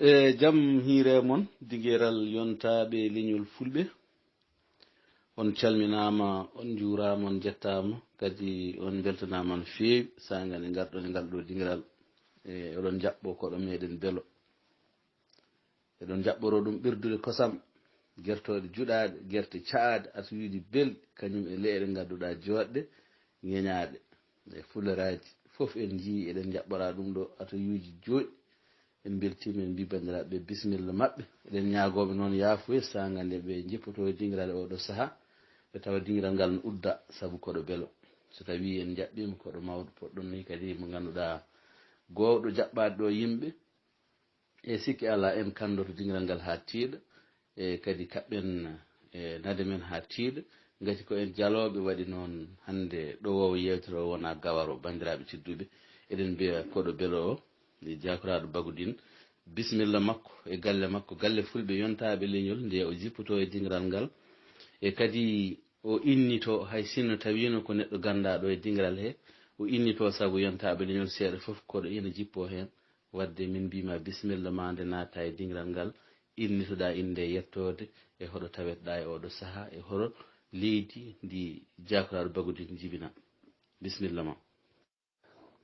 Jam hiire mon digeral yontaɓe leñol fulɓe on calminama on juurama on jettama kadi on beltanama no feewi sagal e garɗon e ngal ɗo dingiral oɗon jaɓɓo koɗo meɗen beelo eɗon jaɓɓoro ɗum ɓirdude kosam guertoɗe juɗaɗe guerte caaɗe atuyiɗi belɗi kañum e leeɗe gadduɗa joɗɗe ñeñaɗe e fuleraji foof en jii eɗen jaɓɓora ɗum ɗo atuyuji joɗi en beltima en mbi bandiraɓe bisimilla mabɓe eɗen ñaagoɓe noon yaafuye saga nde ɓe jippoto e dingiral oɗo saaha ɓe tawa dingiral ngal no udda saabu koɗo beelo so tawi en jaɓɓima koɗo mawɗo poɗɗon ni kadi mo ganduɗa gowɗo jaɓɓade ɗo yimɓe e sikki ala en kandoto dingiral ngal ha tiiɗa e kadi kaɓɓen e nade men ha tiiɗa gati ko en jaloɓe waɗi noon hande ɗo wowo yewtere o wona gawaro bandiraɓe tedduɓe eɗen mbiya koɗo beelo o jakuraɗo Bagudin bisimilla makko e galle makko galle fulɓe yontaɓe leñol nde o jippoto e dingiral ngal e kadi o innito hay sinno tawino ko neɗɗo gandaɗo e dingiral he o innito saabu yontaɓe leñol seeɗa foof koɗo ina jippo hen wadde min mbima bisimilla ma nde naata e dingiral ngal innitoɗa inde yettode e hoɗo tawetɗa e oɗo saaha e hoɗo leydi ndi jakuraɗo Bagudin jibina bisimilla ma.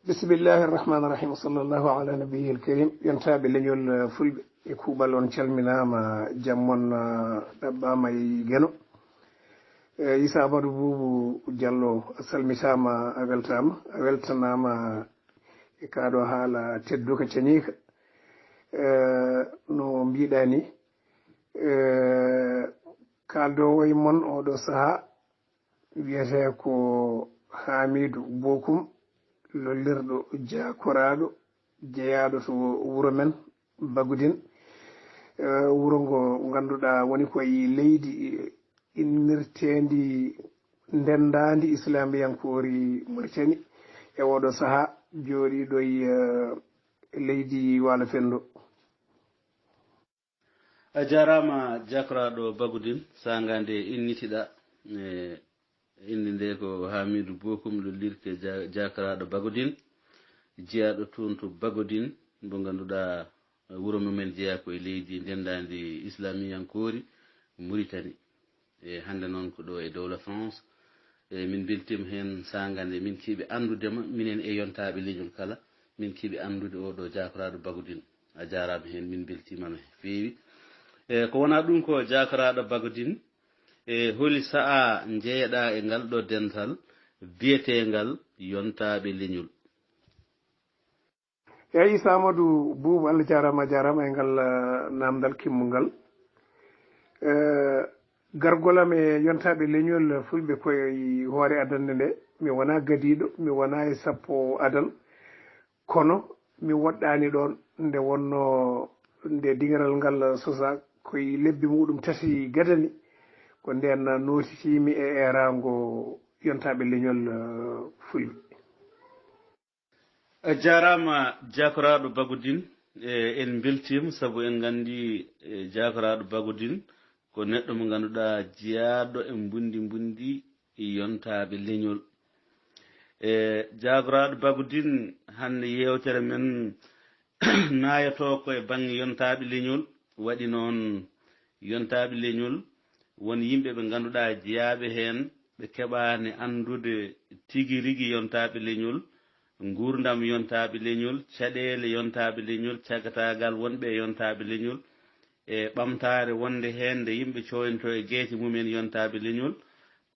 bisimillahi irrahmani irrahim sallllahu ala nabiyi l karim yontaɓe leñol fulɓe e kuuɓal on calminama jammon ɗaɓɓama e gueno Issa Amadou Boubou Diallo a salmitama a weltama a weltanama e kaɗo haala tedduka cañika no mbiɗa ni kaldowo e moon oɗo saaha wiyete ko Hamidou Bokoum lollirɗo jakoraɗo jeeyaɗo to wuuro men Bagudin wuuro ngo ganduɗa woni koye leydi innirtendi ndendadi islamiyankori Mauritanie e oɗo saaha jooɗiɗo e leydi Waalo Fendo. A jarama jakoraɗo Bagudin saga nde innitiɗa inde nde ko Hamidou Bokoum lollirte jakaraɗo Bagudin jeeyaɗo toon to Bagudin mo ganduɗa wuuro mumen jeeya koye leydi ndendadi islamiyankori Mauritanie e hande noon ko ɗo e dowla France e min beltima hen saga nde min keeɓi andudema minen e yontaɓe leñol kala min keeɓi andude oɗo jakaraɗo Bagudin a jarama hen min beltima no feewi e ko wona ɗum ko jakaraɗo Bagudin e holi sa'a jeeyaɗa e ngal ɗo dental biyetegal yontaɓe leñol. eyyi Issa Amadou Boubou Allah jarama e ngal namdal kimmugal gargolam e yontaɓe leñol fulɓe koye hoore adande nde mi wona gadiɗo mi wona e sappo adal kono mi woɗɗani ɗon nde wonno nde dingiral ngal sosa koye lebbi muɗum tati gadani ko nden notitimi e erago yontaɓe leñol fulɓe. A jarama jakoraɗo Bagudin en beltima saabu en gandi jakoraɗo Bagudin ko neɗɗo mo ganduɗa jeeyaɗo e bundi yontaɓe leñol jakoraɗo Bagudin hande yewtere men nayoto koye banggue yontaɓe leñol waɗi noon yontaɓe leñol won yimɓe ɓe ganduɗa jeeyaɓe hen ɓe keɓani andude tigui rigui yontaɓe leñol gurdam yontaɓe leñol caɗele yontaɓe leñol cagatagal wonɓe yontaɓe leñol e ɓamtare wonde hen nde yimɓe coynto e gueete mumen yontaɓe leñol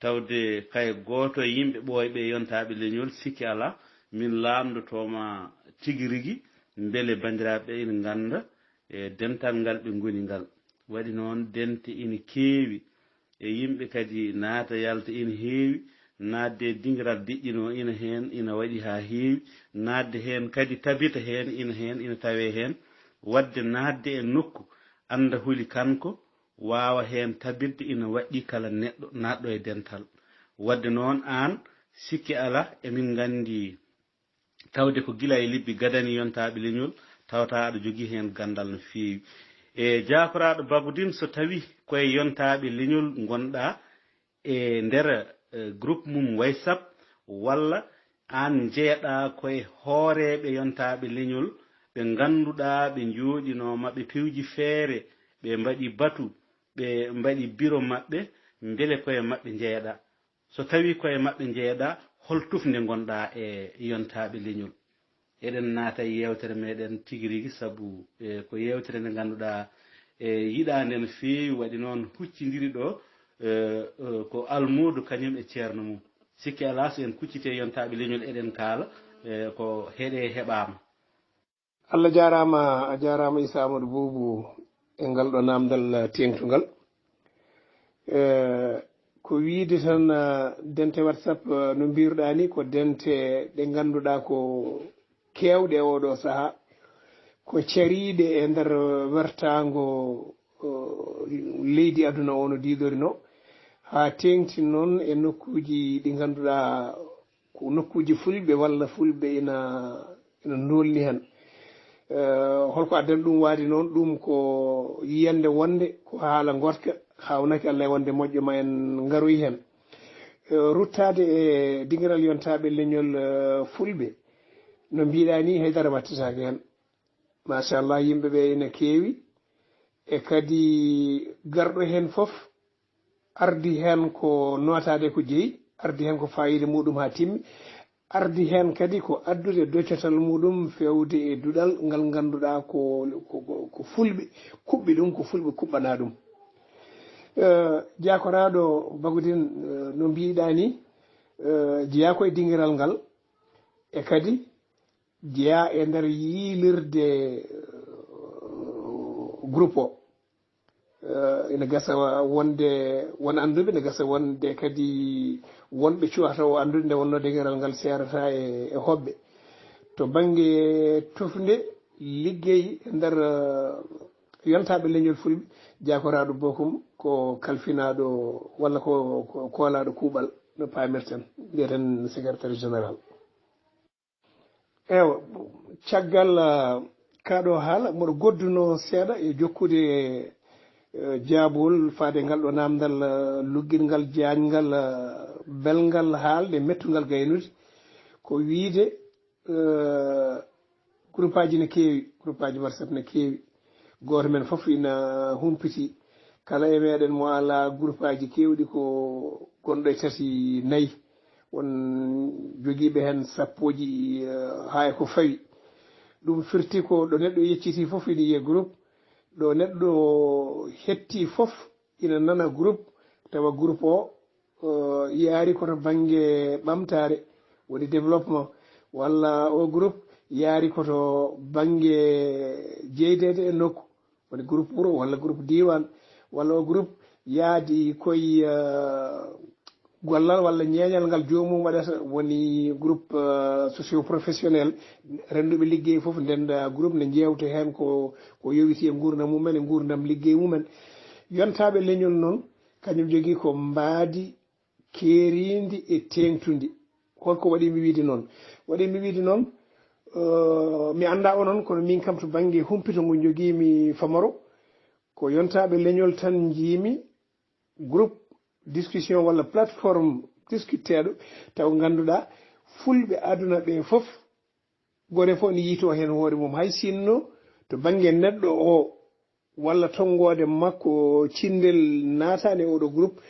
tawde kay goto e yimɓe ɓooyɓe yontaɓe leñol sikki ala min lamdotoma tigui rigui beele bandiraɓe ina ganda e dental ngal ɓe goni ngal waɗi noon dente ina keewi e yimɓe kadi naata yalta ina heewi nadde dingiral deƴƴino ina hen ina waɗi ha heewi nadde hen kadi tabita hen ina tawe hen wadde nadde e nokku anda huuli kanko wawa hen tabirde ina waɗɗi kala neɗɗo natɗo e dental wadde noon an sikki ala emin gandi tawde ko gila e libbi gadani yontaɓe leñol tawata aɗa jogui hen gandal no feewi e jakoraɗo Bagudin so tawi koye yontaɓe leñol gonɗa e nder groupe mum WhatsApp walla an jeeɗa koye hooreɓe yontaɓe leñol ɓe ngannduɗaa ɓe njooɗinooma ɓe pewji feere ɓe mbaɗi batu ɓe mbaɗi biro maɓɓe mbele koye maɓɓe njeeɗa so tawii koye maɓɓe njeeɗa hol tufnde ngonɗaa e yontaaɓe leñol eɗen naata e yeewtere meɗen tigi rigi sabu ko yeewtere nde ngannduɗaa yiɗaande no feewi waɗi noon huccindiri ɗo ko almuudo kañum e ceerno mum sikki alaa so en kuccitee yontaaɓe leñol eɗen kaala ko heɗee heɓaama Allah jarama a jarama Issa Amadou Boubou e ngal ɗo namdal tengtugal ko wiide tan dente WhatsApp no mbiruɗa ni ko dente ɗe ngannduɗa ko kewɗe e oɗo saaha ko cariɗe e nder wertago leydi aduna o no didori no ha tengti noon e nokkuji ɗi ngannduɗa ko nokkuji fulɓe walla fulɓe ina dolni hen holko addani ɗum waadi noon ɗum ko yiyande wonde ko haala gotka hawnaki Allah e wonde moƴƴo ma en ngaroyi hen ruttade e dingiral yontaɓe leñol fulɓe no mbiɗa ni haydara wattatake hen machallah yimɓeɓe ene keewi e kadi garɗo hen foof ardi hen ko notade ko jeeyi ardi hen ko fayida muɗum ha timmi ardi hen kadi ko addude doccatal muɗum fewde e duɗal ngal ngannduɗa ko fulɓe kuɓɓi ɗum ko fulɓe kuɓɓana ɗum jakoraɗo Bagudin no mbiɗa ni jeeya koye dingiral ngal e kadi jeeya e nder yiilirde groupe o ene gasa wonde won anduɓe ne gasa wonde kadi wonɓe cuwata o andude nde wonno dingiral ngal serata e hoɓɓe to banggue tufde liggey e nder yontaɓe leñol fulɓe jakoraɗo bokum ko kalfinaɗo walla ko koolaɗo kuuɓal no pamirten mbiyeten secrétaire général ewa caggal kaɗo haala mboɗo godduno seeɗa e jokkude jaabol faade ngal ɗo namdal luggirngal jaajngal belngal haalde mettugal gaynude ko wiide groupe aji ne keewi groupe aji WhatsApp ne keewi goto men foof ina humpiti kala e meɗen mo ala groupe aji kewɗi ko gonɗo e tati nayyi won joguiɓe hen sappoji ha ko fawi ɗum firti ko ɗo neɗɗo yecciti foof ina yiye groupe ɗo neɗɗo hetti foof ina nana groupe tawa groupe o yaari koto banggue ɓamtare woni développement walla o groupe yaari koto banggue jeydede e nokku woni groupe wuuro walla groupe diwan walla o groupe yaadi koye gollal walla ñeeñal ngal jomum waɗata woni groupe socio professionnel renduɓe liggey foof ndenda groupe ne jewta hen ko yowiti e gurdam mumen e gurdam liggey mumen yontaɓe leñol noon kañum jogui ko mbaadi keeridi e tengtudi holko waɗimi wiide noon waɗimi wiide noon mi anda onon kono min kam to banggue humpito ngo joguimi famaro ko yontaɓe leñol tan jiimi groupe discussion walla plateforme discutteɗo taw ganduɗa fulɓe aduna ɓe foof goto fof ne yiito hen hoore mum hay sinno to banggue neɗɗo o walla tongode makko cindel natani oɗo groupe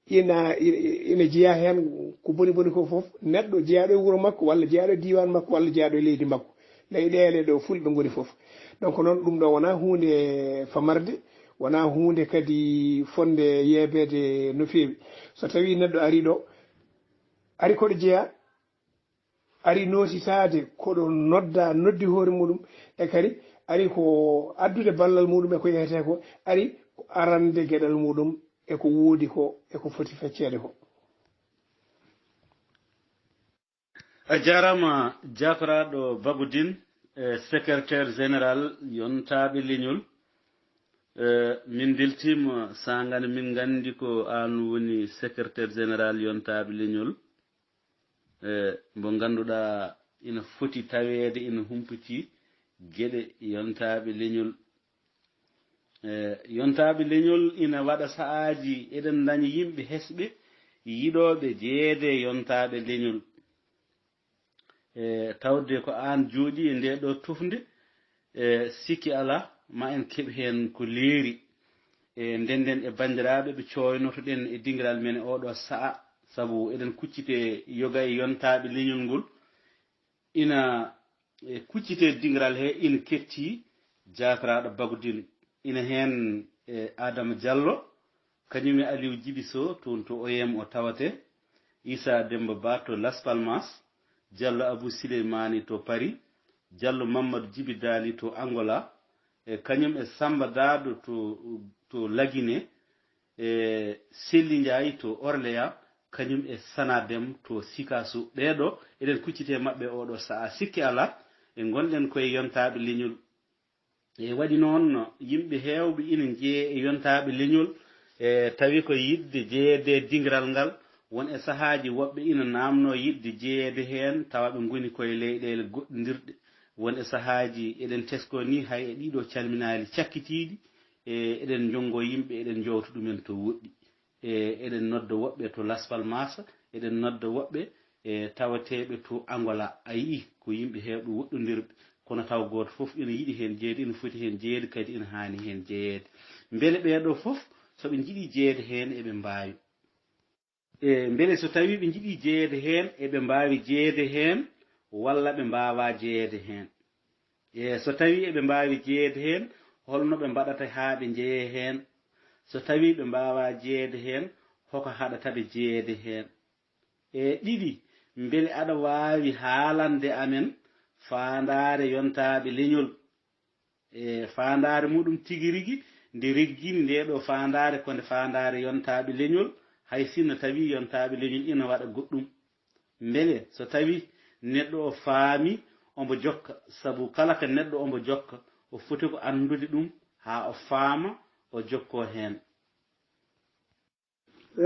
ina jeeya hen ko boni boni ko foof neɗɗo jeeyaɗo e wuuro makko walla jeeyaɗo e diwan makko walla jeeyaɗo e leydi makko leyɗele ɗo fulɓe goni foof donc noon ɗum ɗo wona hunde famarde wona hunde kadi fonde yeebede no feewi so tawi neɗɗo ari ɗo ari koɗo jeeya ari notitade koɗo noddi hoore muɗum e kadi ari ko addude ballal muɗum e ko yeyete ko ari ko arande gueɗal muɗum eko woodi ko eko foti feccede ko a jarama jakoraɗo Bagudin secrétaire général yontaɓe leñol min beltima sangane min gandi ko an woni secrétaire général yontaɓe leñol mo ganduɗa ina foti tawede ina humpiti gueɗe yontaɓe leñol yontaɓe leñol ina waɗa saahaji eɗen dañi yimɓe hesɓe yiɗoɓe jeeyede yontaɓe leñol tawde ko an jooɗi e nde ɗo tufde sikki ala ma en keɓ hen ko leeri ndenden e bandiraɓe ɓe coynotoɗen e dingiral men oɗo sa'a sabu eɗen kuccite yoga e yontaɓe leñol ngol ina kuccite dingiral he ina ketti jataraɗo Bagudin ina hen Adama Diallo kañum e Aliou Djiby Sow toon to OM o tawate Issa Demba Ba to Las Palmas Diallo Abou Souleymani to Paris Diallo Mamadou Djiby Dali to Angola kañum e Samba Dado to Laguiné Selli Ndiaye to Orléans kañum e Sanadem to Sikasso ɓeɗo eɗen kuccite mabɓe oɗo sa'a sikki ala e gonɗen koye yontaɓe leñol waɗi noon yimɓe hewɓe ina jee e yontaɓe leñol tawi ko yidde jeeyede dingiral ngal won e sahaji woɓɓe ina namno yidde jeeyede hen tawa ɓe goni koye leyɗele goɗɗodirɗe won e sahaji eɗen tesko ni hay e ɗiɗo calminali cakkitiɗi eɗen jongo yimɓe eɗen jowta ɗumen to woɗɗi eɗen nodda woɓɓe to Las Palmas eɗen nodda woɓɓe tawateɓe to Angola a yii ko yimɓe hewɓe woɗɗodirɓe kono taw goto foof ina yiɗi hen jeeyede ina foti hen jeeyede kadi ina hani hen jeeyede beele ɓeɗo foof soɓe jiiɗi jeeyede hen eɓe mbawi beele so tawi ɓe jiiɗi jeeyede hen eɓe mbawi jeeyede hen walla ɓe mbawa jeeyede hen so tawi eɓe mbawi jeeyede hen holno ɓe mbaɗata ha ɓe jeeye hen so tawi ɓe mbawa jeeyede hen hoko haɗataɓe jeeyede hen ɗiɗi beele aɗa wawi haalande amen fandare yontaɓe leñol fandare muɗum tigui rigui nde reggini ndeɗo fandare konde fandare yontaɓe leñol hay sinno tawi yontaɓe leñol ina waɗa goɗɗum beele so tawi neɗɗo o faami omo jokka sabu kala ko neɗɗo omo jokka o foti ko andude ɗum ha o faama o jokko hen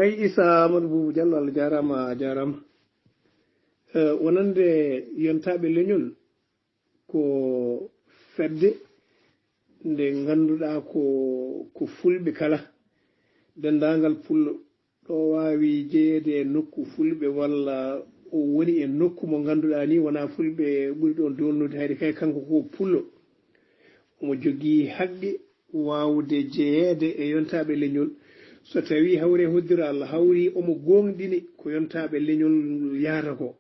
eyi Issa Amadou Boubou Diallo Allah jarama a jarama wonande yontaɓe leñol ko fedde nde ganduɗa ko fulɓe kala dendagal pullo ɗo wawi jeeyede e nokku fulɓe walla o woni e nokku mo ganduɗa ni wona fulɓe ɓuuri ɗon dolnude hayde kay kanko ko pullo omo jogui haqqe wawde jeeyede e yontaɓe leñol so tawi hawre hoddiro Allah hawri omo gonɗini ko yontaɓe leñol yahata ko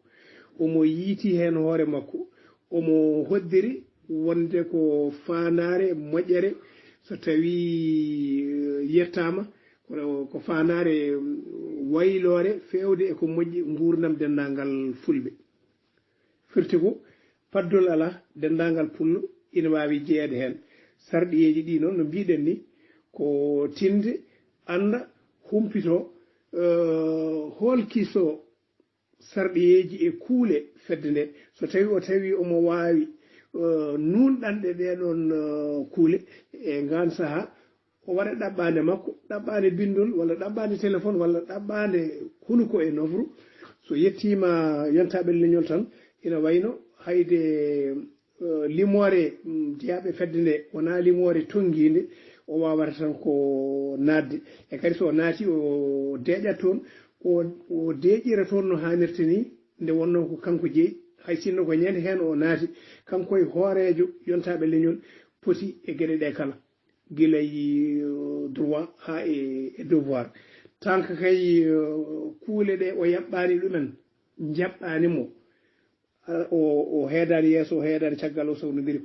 omo yiiti hen hoore makko omo hoddiri wonde ko fanare moƴƴere so tawi yettama ko fanare waylore fewde eko moƴƴi gurdam dendagal fulɓe firti ko paddol ala dendagal pullo ina wawi jeeyede hen sarɗiyeji ɗi noon no mbiɗen ni ko tinde anda humpito holkiso sarɗiyeji e kuule fedde nde so tawi o tawi omo wawi nunɗanɗe ɗeɗon kuule e ngan saaha o waɗa ɗaɓɓade makko ɗaɓɓade bindol walla ɗaɓɓade téléphone walla ɗaɓɓade hunuko e nofru so yettima yontaɓe leñol tan ina wayno hayde limore jeeyaɓe fedde nde wona limore tonguide o wawata tan ko nadde e kadi so naati o deeƴat toon o deeƴira toon no hannirta ni nde wonno ko kanko jeeyi hay sinno ko ñande hen o naati kanko e hoorejo yontaɓe leñol poti e gueɗe ɗe kala guilay droit ha e devoir tant que kay kuule ɗe o yaɓɓani ɗumen jaɓɓanimo o heedani yeeso o heedani caggal o sownodiri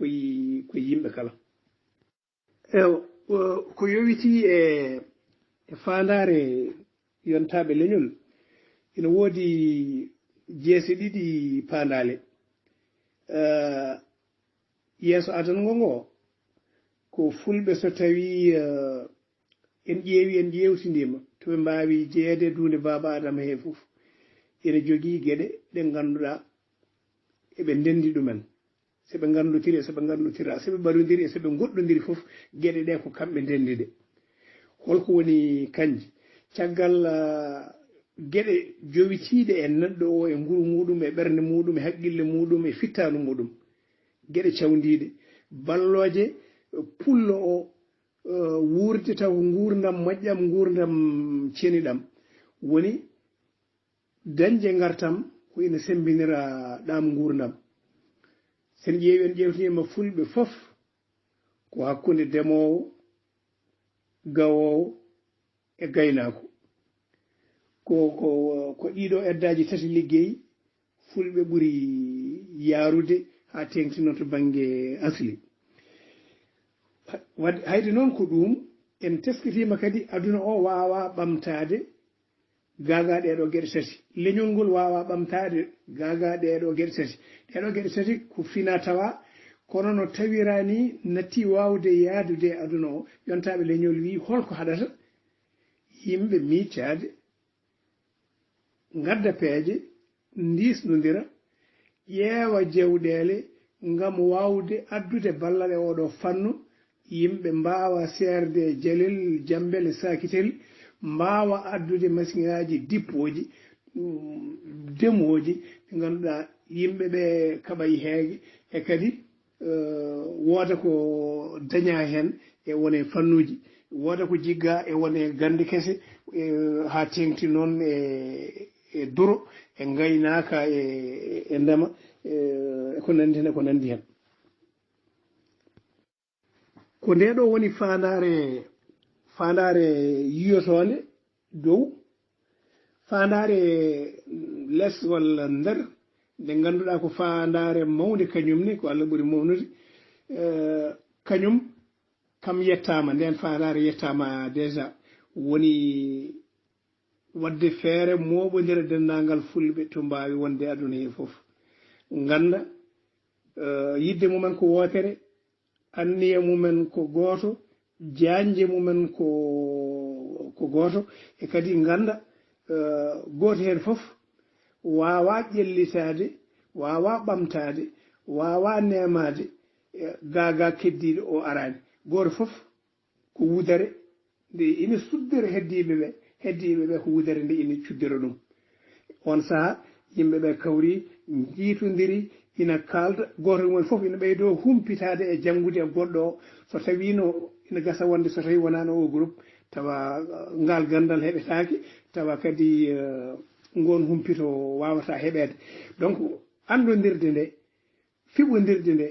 koye yimɓe kala ko yowiti e fandare yontaɓe leñol ina woodi jeese ɗiɗi pandale yeeso adango ngo ko fulɓe so tawi en ƴeewi en ƴewtidima to ɓe mbawi jeeyede dunde baba adama he foof ene jogui gueɗe ɗe ganduɗa eɓe ndendi ɗumen seɓe gandotiri e seɓe gandotira seɓe ɓarodiri e seɓe goɗɗodiri foof gueɗe ɗe ko kamɓe ndendide holko woni kanji caggal gueɗe jowitiɗe e neɗɗo o e nguru muɗum e ɓernde muɗum e haqqille muɗum e fittanu muɗum gueɗe cawdiɗe balloje pullo o wurde taw gurdam moƴƴam gurdam ceniɗam woni dañde gartam ko ina sembinira ɗam gurdam sen ƴeewi en ƴewtinima fulɓe foof ko hakkunde demowo gawowo e gaynako ko ɗiɗo eddaji tati liggeyi fulɓe ɓuri yarude ha tengtino to banggue asli hayde noon ko ɗum en teskitima kadi aduna o wawa ɓamtade gaga ɗeɗo gueɗe tati leñol ngol wawa ɓamtade gaga ɗeɗo gueɗe tati ɗeɗo gueɗe tati ko fina tawa kono no tawirani natti wawde yaadude e aduna o yontaɓe leñol wi holko haɗata yimɓe miccade gadda peeje ndisnodira ƴeewa jewɗele ngam wawde addude ballal e oɗo fannu yimɓe mbawa serde jalel jambele sakitel mbawa addude machine ngaji dippoji demoji ɗi ganduɗa yimɓeɓe kaɓay heege e kadi wooda ko daña hen e wone fannuji wooda ko jigga e wone gande kese ha tengti noon e duro e gaynaka e ndema ko nandi hen e ko nandi hen ko ndeɗo woni fandare yiyotode dow fandare less walla nder nde ganduɗa ko fandare mawde kañumne ko Allah ɓuuri mawnude kañum kam yettama nden fandare yettama déjà woni wadde feere moɓodira dendagal fulɓe to mbawi wonde aduna he foof ganda yidde mumen ko wotere anniye mumen ko goto janje mumen ko goto e kadi ganda goto hen foof wawa ƴellitade wawa ɓamtade wawa nemade gaga keddiɗo o arani goto foof ko wudere nde ina suddira heddiɓeɓe ko wudere nde ina cuddira ɗum on saaha yimɓeɓe kawri jiitodiri ina kalda goto mumen foof ina ɓeydo humpitade e janggude e goɗɗo o so tawino ina gasa wonde so tawi wonano o groupe tawa ngal gandal heɓetake tawa kadi ngon humpito wawata heɓede donc andodirde nde fiɓodirde nde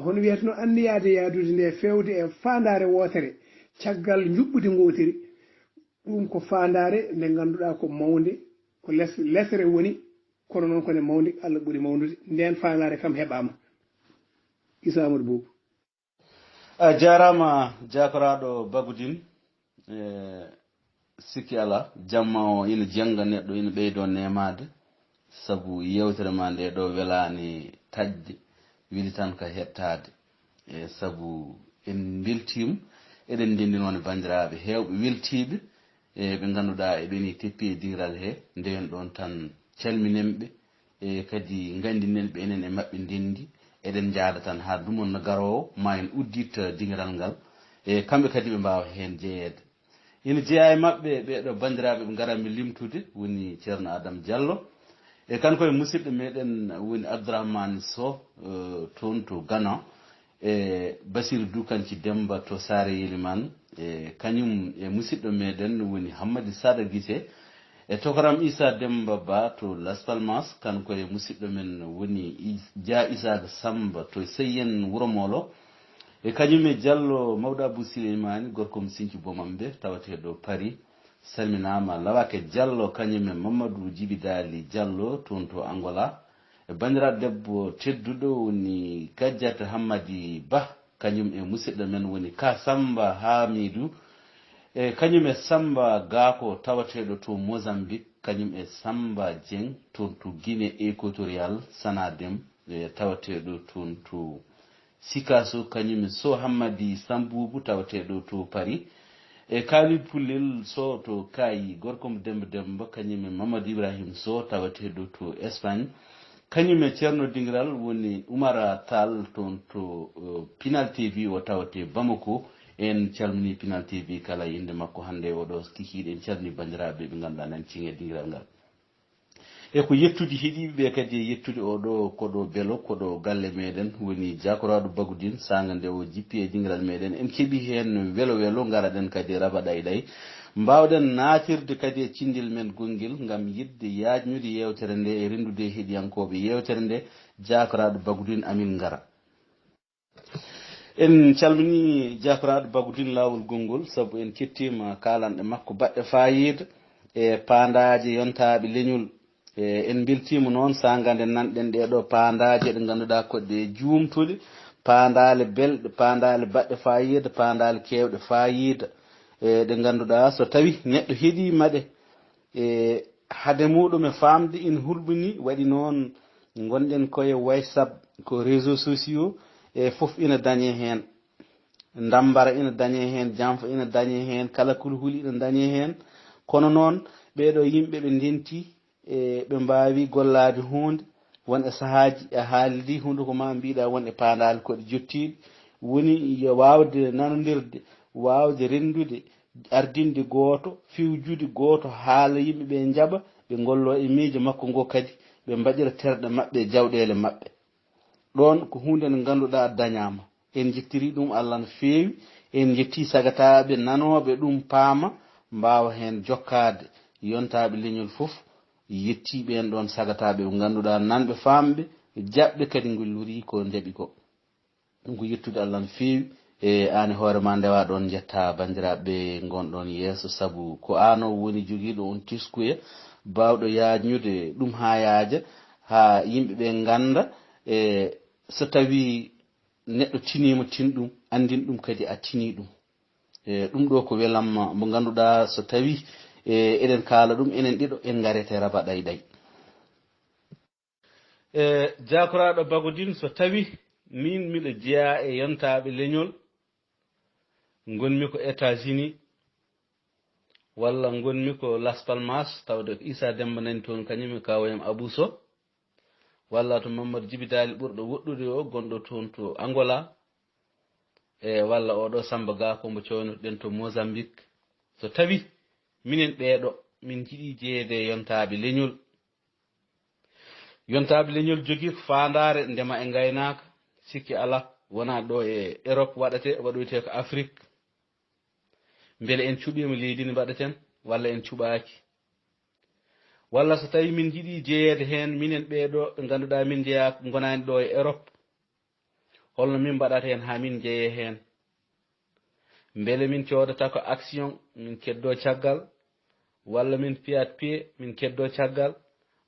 hono wiyateno anniyade yadude nde fewde e fandare wotere caggal juɓɓudi gotiri ɗum ko fandare nde ganduɗa ko mawde ko lesre woni kono noon kone mawde Allah ɓuuri mawnude nden fandare kam heɓama Issa Amadou Boubou a jarama jakoraɗo Bagudine sikki ala jamma o ina jangga neɗɗo ina ɓeydo nemade saabu yewtere ma nde ɗo welani tajde wili tan ka hettade e saabu en beltima eɗen ndendi noon bandiraɓe hewɓe weltiɓe e ɓe ganduɗa eɓeni teppi e dingiral he ndewen ɗon tan calminenɓe e kadi gandinenɓe enen e mabɓe ndendi eɗen jaada tan ha dumon garowo ma en uddita dingiral ngal e kamɓe kadi ɓe mbawa hen jeeyede ina jeeya e mabɓe ɓeɗo bandiraɓe ɓe garanmi limtude woni ceerno Adama Diallo e kanko e musidɗo meɗen woni Abdourahmane Sow toon to Gana e Basirou Doukanthi Demba to Sare Yelimane e kañum e musidɗo meɗen woni Hammadi Sada Guissé e tokaram Issa Demba Ba to Las Palmas kanko e musidɗo men woni Dia Isaga Samba to Seyyen Wuro Molo e kañum e Diallo Mawɗo Abou Souleymani gorko mo Sinthiou Bomamɓe tawateɗo Paris salminama Lawake Diallo kañum e Mamadou Djibi Dali Diallo toon to Angola e bandiraɗo debbo tedduɗo woni Gadjata Hammadi Ba kañum e musidɗo men woni Ka Samba Hamidou e kañum e Samba Gako tawateɗo to Mozambique kañum e Samba Dieng toon to Guinée équatorial Sanadem e tawateɗo toon to Sikaso kañum e So Hammadi Samboubou tawateɗo to Paris e Kalid Pullel So to Kayi gorko mo Demba kañum e Mamadou Ibrahim So tawateɗo to Espagne kañum e ceerno dingiral woni Oumara Tall toon to Pinal TV o tawate Bamako en calmini Pinal TV kala inde makko hande oɗo kikiɗe en calmini bandiraɓe ɓe ganduɗa nan cinge dingiral ngal e ko yettude heeɗiɓe kadi e yettude oɗo koɗo beelo koɗo galle meɗen woni jakoraɗo Bagudine sanga nde o jippi e dingiral meɗen en keeɓi hen welo garaɗen kadi raba ɗayɗay mbawɗen natirde kadi e cindel men gonguel gam yidde yajnude yewtere nde e rendude heeɗiyankoɓe yewtere nde jakoraɗo Bagudine amin gara en calmini jakaraɗo bagudin lawol gongol sabu en kettima kalanɗe makko baɗɗe fayida e pandaji yontaɓe leñol en beltima noon sagande nanɗen ɗeɗo pandaji ɗe ganduɗa koɗe jumtuɗe pandale belɗe pandale baɗɗe fayida pandale kewɗe fayida ɗe ganduɗa so tawi neɗɗo heeɗimaɗe haade muɗum e famde ina hulɓini waɗi noon gonɗen koye WhatsApp ko réseaux sociaux e fof ina dañe hen dambara ina dañe hen janfa ina dañe hen kala kulhuli ina dañe hen kono noon ɓeɗo yimɓe ɓe ndenti ɓe mbawi gollade hunde won e sahaji a haalidi hunde ko ma mbiɗa won e pandali koɗe jottiɗe woni yo wawde nanodirde wawde rendude ardinde goto fiwjude goto haala yimɓeɓe jaaɓa ɓe gollo e miijo makko ngo kadi ɓe mbaɗira terɗe mabɓe jawɗele mabɓe ɗon ko hunde nde ganduɗa dañama en jettiri ɗum Allah no fewi en jetti sagataɓe nanoɓe ɗum paama mbawa hen jokkade yontaɓe leñol foof yettiɓe en ɗon sagataɓe ɓe ganduɗa nanɓe famɓe jaɓɓe kadi gollori ko jaaɓi ko ɗum ko yettude Allah no fewi e an hoorema ndewa ɗon jetta bandiraɓe gonɗon yeeso saabu ko an o woni joguiɗo on tiskuya bawɗo yajnude ɗum ha yaaja ha yimɓeɓe ganda so tawi neɗɗo tinima tin ɗum andin ɗum kadi a tini ɗum ɗum ɗo ko welamma mo ganduɗa so tawi eɗen kaala ɗum enen ɗiɗo en garete raba ɗayɗay jakuraɗo bagodin so tawi min miɗo jeeya e yontaɓe leñol gonmi ko États-Unis walla gonmi ko Las Palmas tawde Issa Demba nani toon kañum kawoyam Abou Sow walla to Mamadou Djibitali ɓurɗo woɗɗude o gonɗo toon to Angola walla oɗo Samba Ga kombo cownoɗen to Mozambique so tawi minen ɓeeɗo min jiiɗi jeeyede yontaɓe leñol jogui fandare ndema e gaynaka sikki ala wona ɗo e Europe waɗate waɗoyte ko Afrique beele en cuɓima leydi ndi mbaɗaten walla en cuɓaki walla so tawi min jiiɗi jeeyede hen minen ɓeeɗo ɓe ganduɗa min jeeya gonani ɗo e Europe holno min mbaɗata hen ha min jeeye hen beele min codata ko action min keddo caggal walla min piyat pied min keddo caggal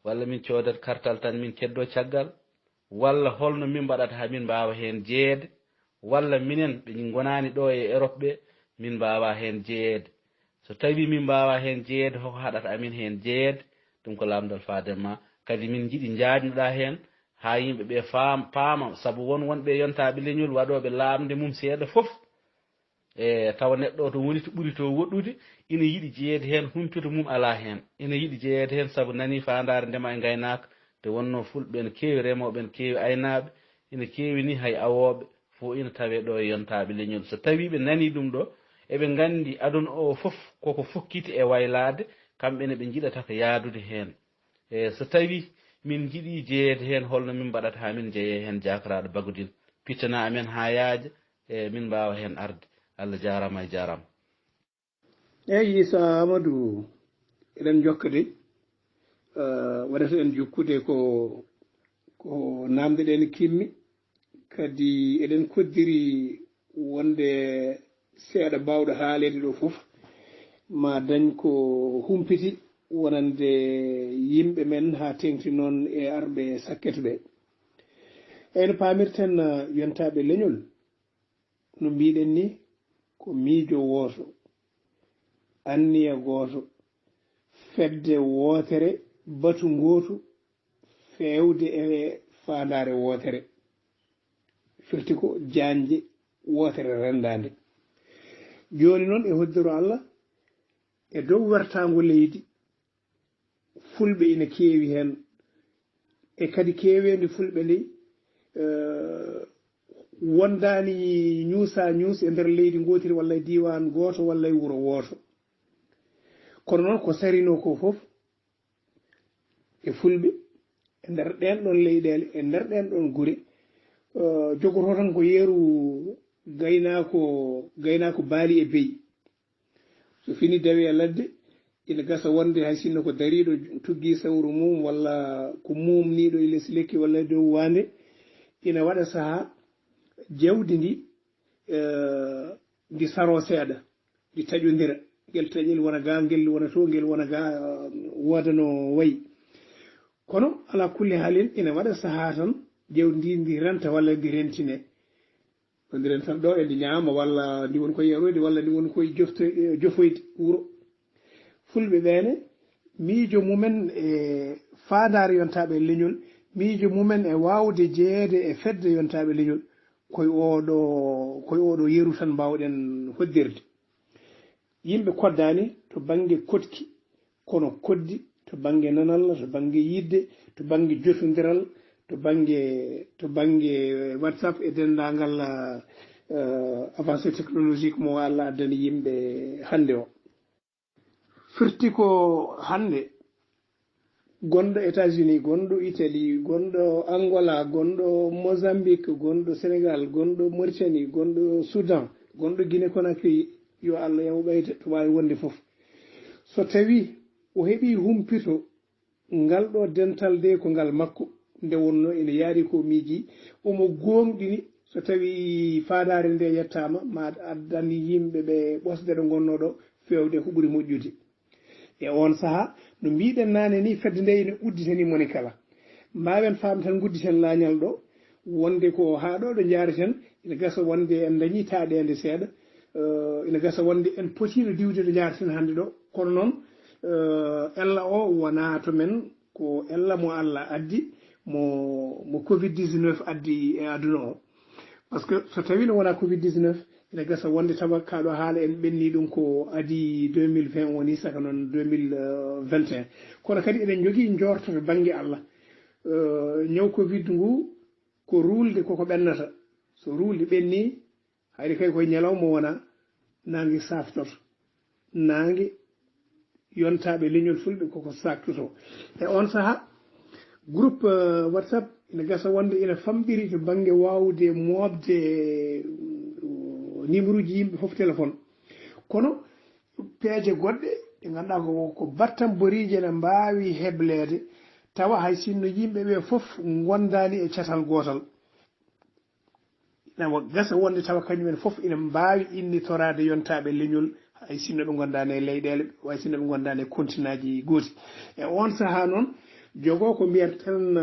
walla min codat kartal tan min keddo caggal walla holno min mbaɗata ha min mbawa hen jeeyede walla minen ɓe gonani ɗo e Europe ɓe min mbawa hen jeeyede so tawi min mbawa hen jeeyede hoko haɗata amin hen jeeyede ɗum ko lamdal fadema kadi min jiiɗi jajnoɗa hen ha yimɓeɓe paama saabu wonɓe yontaɓe leñol waɗoɓe lamde mum seeɗa foof tawa neɗɗo to woni to ɓuuri to woɗɗude ina yiiɗi jeeyede hen humpito mum ala hen ina yiiɗi jeeyede hen saabu nani fandare ndema e gaynaka te wonno fulɓe ene kewi remoɓe ene kewi aynaɓe ina kewi ni hay awoɓe fo ina tawe ɗo e yontaɓe leñol so tawi ɓe nani ɗum ɗo eɓe gandi aduna o foof koko fokkiti e waylade kamɓene ɓe jiiɗata ko yaadude hen so tawi min jiiɗi jeeyede hen holno min mbaɗata ha min jeeye hen jakaraɗo bagodin pittana amen ha yaaja min mbawa hen arde Allah jarama e jarama eyyi Issa Amadou eɗen jokkade waɗata en jokkude ko namde ɗen kimmi kadi eɗen koddiri wonde seeɗa bawɗo haalede ɗo foof ma dañ ko humpiti wonande yimɓe men ha tengti noon e arɓe sakkete ɓe eyno pamirten yontaɓe leñol no mbiɗen ni ko miijo woto anniya goto fedde wotere batu gotu fewde e fandare wotere firti ko janje wotere rendande joni noon e hoddiro Allah e dow wertago leydi fulɓe ina keewi hen e kadi keewede fulɓe ndi wondani ñuusa ñuus e nder leydi gotiri walla e diwan goto walla e wuuro woto kono noon ko sarino ko foof e fulɓe e nder ɗen ɗon leyɗele e nder ɗen ɗon guure jogoto tan ko yeeru gaynako baali e beyi so fini dawi e ladde ina gasa wonde hay sinno ko dariɗo tuggi sawru mum walla ko mumniɗo e less lekki walla e dow wande ina waɗa saaha jawdi ndi ndi saro seeɗa ndi taƴodira ngel taƴel wona ga ngel wona to ngel wona ga wodano wayi kono ala kulle haalin ina waɗa sahaa tan jewdi ndi renta walla ndi rentine ndi rentan ɗo e ndi ñaama walla ndi woni koye yaroyde walla ndi woni koye jofoyde wuro fulɓe ɓeene miijo mumen e faadare yontaɓe leñol miijo mumen e wawde jeeyede e fedde yontaɓe leñol koye oɗo yeru tan mbawɗen hoddirde yimɓe koddani to banggue kotki kono koddi to banggue nanalla to banggue yidde to banggue jotodiral to banggue whatsapp e dendagal avancé technologique mo Allah addani yimɓe hande o firti ko hande gonɗo États-Unis gonɗo Italie gonɗo Angola gonɗo Mozambique gonɗo Sénégal gonɗo Mauritanie gonɗo Soudan gonɗo Guinée Conakry yo Allah yahu ɓeyde to wawi wonde foof so tawi o heeɓi humpito ngal ɗo dental de ko ngal makko nde wonno ene yaari ko miiji omo gonɗini so tawi fadare nde yettama ma addani yimɓe ɓe ɓosde ɗo gonno ɗo fewde ko ɓuuri moƴƴude e on saaha no mbiɗen nane ni fedde nde ene udditani moni kala mbawen faam tan gudditen lañal ɗo wonde ko ha ɗo ɗo jaareten ene gasa wonde en dañi taɗede seeɗa ene gasa wonde en potino diwde ɗo jaareten hande ɗo kono noon ella o wona to men ko ella mo Allah addi mo covid 19 addi e aduna o par ce que so tawi no wona covid 19 ene gasa wonde tawa kaɗo haala en ɓenni ɗum ko adi 2020 woni saka noon 2021 kono kadi eɗen jogui jorto to banggue Allah ñaw covid ngu ko rulde koko ɓennata so rulde ɓenni hayde kay koye ñalawma wona nangue saftoto nangue yontaɓe leñol fulɓe koko saktoto e on saaha groupe whatsapp ene gasa wonde ina famɗiri to banggue wawde mobde numéro uji yimɓe foof téléphone kono peeje goɗɗe ɗe ganduɗa ko battamboriji ene mbawi heblede tawa hay sinno yimɓeɓe foof gondani e catal gotal ina gasa wonde tawa kañumen foof ina mbawi innitorade yontaɓe leñol hay sinno ɓe gondani e leyɗele hay sinno ɓe gondani e continent ji gooti e on saaha noon jogo ko mbiyeten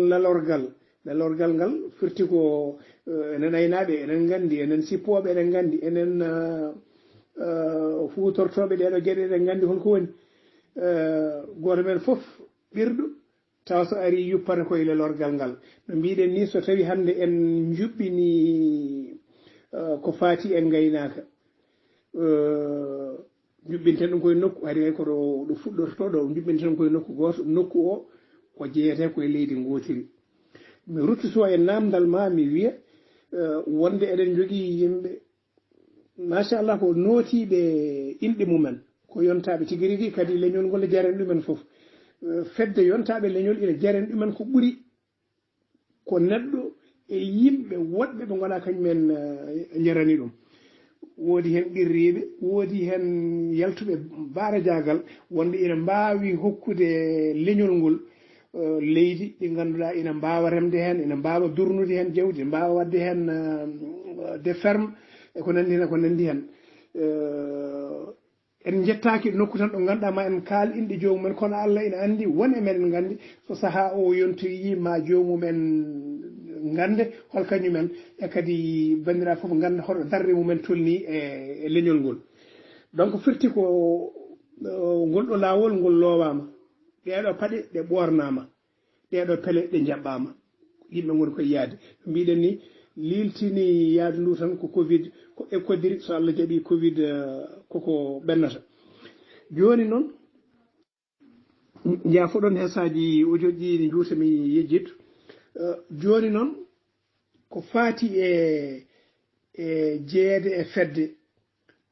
lalorgal ngal firti ko enen aynaɓe enen gandi enen sippoɓe enen gandi enen futortoɓe ɗeɗo gueɗe eɗen gandi holko woni goto men foof ɓirɗo tawa so ari yuppata koye lelorgal ngal no mbiɗen ni so tawi hande en juɓɓini ko faati en gaynaka juɓɓinten ɗum koye nokku hari hay koɗo ɗo fuɗɗorto ɗo juɓɓinten koye nokku goto nokku o ko jeeyete koye leydi gotiri mi ruttoto e namdal ma mi wiya wonde eɗen jogui yimɓe machallah ko nootiɓe inɗe mumen ko yontaɓe tigui rigui kadi leñol ngol jaren ɗumen foof fedde yontaɓe leñol ina jaren ɗumen ko ɓuuri ko neɗɗo e yimɓe woɗɓe ɓe gona kañumen jarani ɗum woodi hen ɓirriɓe woodi hen yaltuɓe baara jagal wonde ina mbawi hokkude leñol ngol leydi ɗi ganduɗa ina mbawa remde hen ina mbawa durnude hen jawdi ina mbawa wadde hen de ferme e ko nandi hen en jettaki nokku tan ɗo ganduɗa ma en kaal inɗe jomumen kono Allah ina andi won e men gandi so saaha o yontoyi ma jomumen gande hol kañumen e kadi bandira foof ganda hoɗo darde mumen tolni e leñol ngol donc firti ko ngol ɗo lawol ngol lowama ɗeɗo paaɗe ɗe ɓornama ɗeɗo pele ɗe jaɓɓama yimɓe goni koye yaade mbiɗen ni liltini yaadu ndu tan ko covid ko e koddiri so Allah jaaɓi covid koko ɓennata joni noon jaafoɗon hesaji audio-ji ɗi juutami yejjittu joni noon ko faati e jeeyede e fedde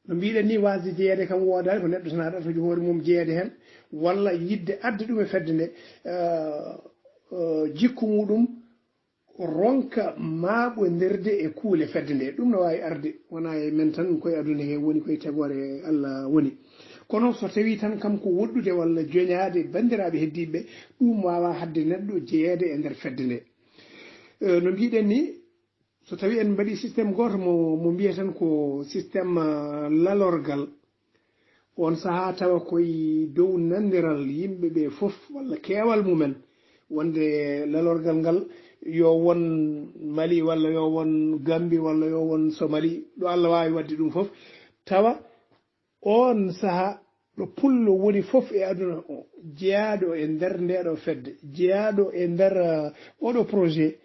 no mbiɗen ni wasde jeeyede kam woodani ko neɗɗo tan haɗata toji hoore mum jeeyede hen walla yidde adde ɗum e fedde nde jikku muɗum ronka maaɓodirde e kuule fedde nde ɗum no wawi arde wona e men tan koye aduna he woni koye tagore Allah woni kono so tawi tan kam ko woɗɗude walla joñade bandiraɓe heddiɓe ɗum wawa hadde neɗɗo jeeyede e nder fedde nde no mbiɗen ni so tawi en mbaɗi systéme goto mo mbiya tan ko systéme lalorgal on saha tawa koye dow nandiral yimɓe ɓe fof walla keewal mumen wonde lalorgal ngal yo won Mali walla yo won Gambie walla yo won Somalie ɗo Allah wawi wadde ɗum fof tawa on saha ɗo pullo woni fof e aduna o jeeyaɗo e nder ndeɗo fedde jeeyaɗo e nder oɗo projet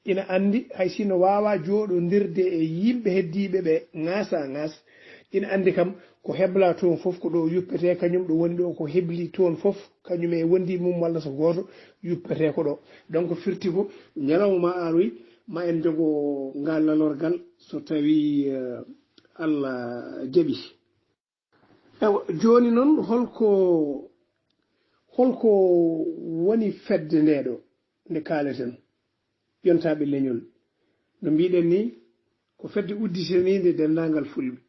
ina andi hay sino wawa jooɗodirde e yimɓe heddiɓe ɓe ŋaasa ŋaas ina andi kam ko hebla toon fof ko ɗo yuppete kañum ɗo woni ɗo ko hebli toon fof kañum e wondi mum walla so goto yuppete ko ɗo donc firti ko ñalawma ma aroy ma en jogo ngal lalorgal so tawi Allah jaɓi ewa joni noon holko woni fedde ndeɗo nde kaleten yontaɓe leñol no mbiɗen ni ko fedde udditanide dendagal fulɓe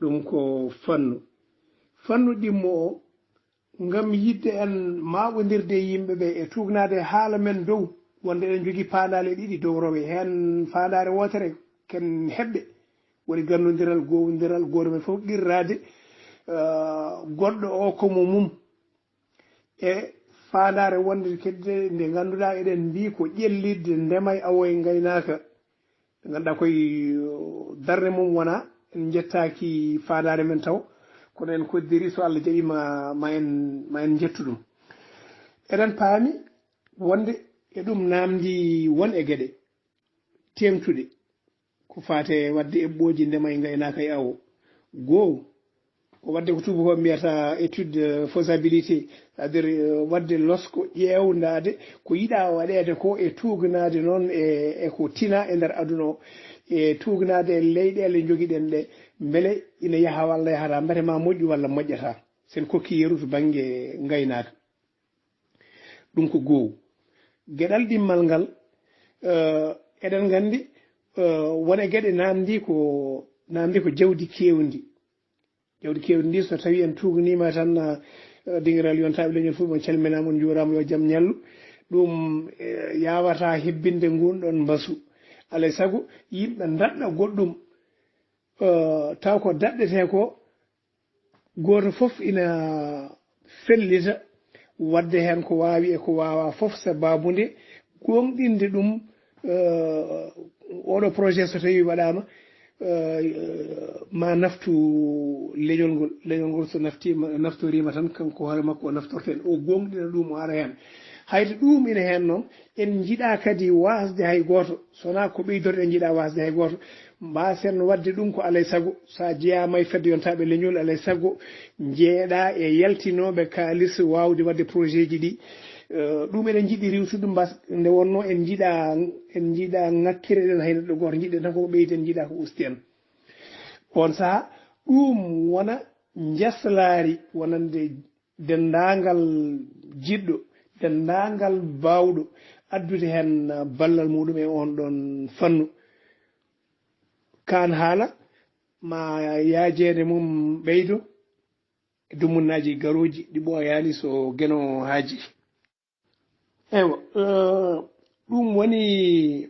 ɗum ko fannu ɗimmo o ngam yidde en maɓodirde yimɓeɓe e tugnade haala men dow wonde eɗen jogui paandale ɗiɗi dow rowe hen faandare wotere ken heɓɓe woni gandodiral gowodiral goto men fof qirrade goɗɗo o komo mum e faandare wonde kedde nde ganduɗa eɗen mbi ko ƴellidde ndema e awo e gaynaka ɓe ganduɗa koye darde mum wona en jettaki faandare men taw kono en koddiri so Allah jaɓi ma en jettu ɗum eɗen paami wonde e ɗum namdi won e gueɗe tengtuɗe ko fate wadde eɓɓoji ndema e gaynaka e awo goo ko wadde ko tubakoɓe mbiyata étude faisabilité c'est à dire wadde losko ƴewdade ko yiɗa waɗede ko e tugnade noon e ko tina e nder aduna o e tugnade e leyɗele joguiɗen ɗe beele ina yaaha walla yahata mbete ma moƴƴi walla moƴƴata sen kokki yeru to banggue gaynaka ɗum ko goho gueɗal ɗimmal ngal eɗen gandi wone gueɗe namdi ko jawdi kewdi ndi so tawi en tugnima tan dingiral yontaɓe leñol fof mon calminama on juurama yo jaam ñallu ɗum yawata hebbinde ngunɗon mbasu alay saago yimɓe daɗɗa goɗɗum taw ko daɗɗete ko goto fof ina fellita wadde hen ko wawi e ko wawa fof sababude gonɗinde ɗum oɗo projet so tawi waɗama ma naftu leñol ngol so naftorima tan kanko hoore makko o naftorten o gonɗina ɗum o ara hen hayde ɗum ina hen noon en jiiɗa kadi wasde hay goto sona ko ɓeydorde jiiɗa wasde hay goto mbasen wadde ɗum ko alay saago sa jeeyama e fedde yontaɓe leñol alay saago jeeɗa e yaltinoɓe kalis wawde wadde projet ji ɗi ɗum eɗen jiiɗi riwtude nde wonno en jiiɗa ŋakkireɗen hay neɗɗo goto jiiɗen tan koko ɓeyden jiiɗa ko usti en on saaha ɗum wona jaslari wonande dendagal jiɗɗo dendagal bawɗo addude hen ballal muɗum e on ɗon fannu kan haala ma yaajede mum ɓeydo e dumunnaji garoji ɗi ɓooyani so gueno haaji ewa ɗum woni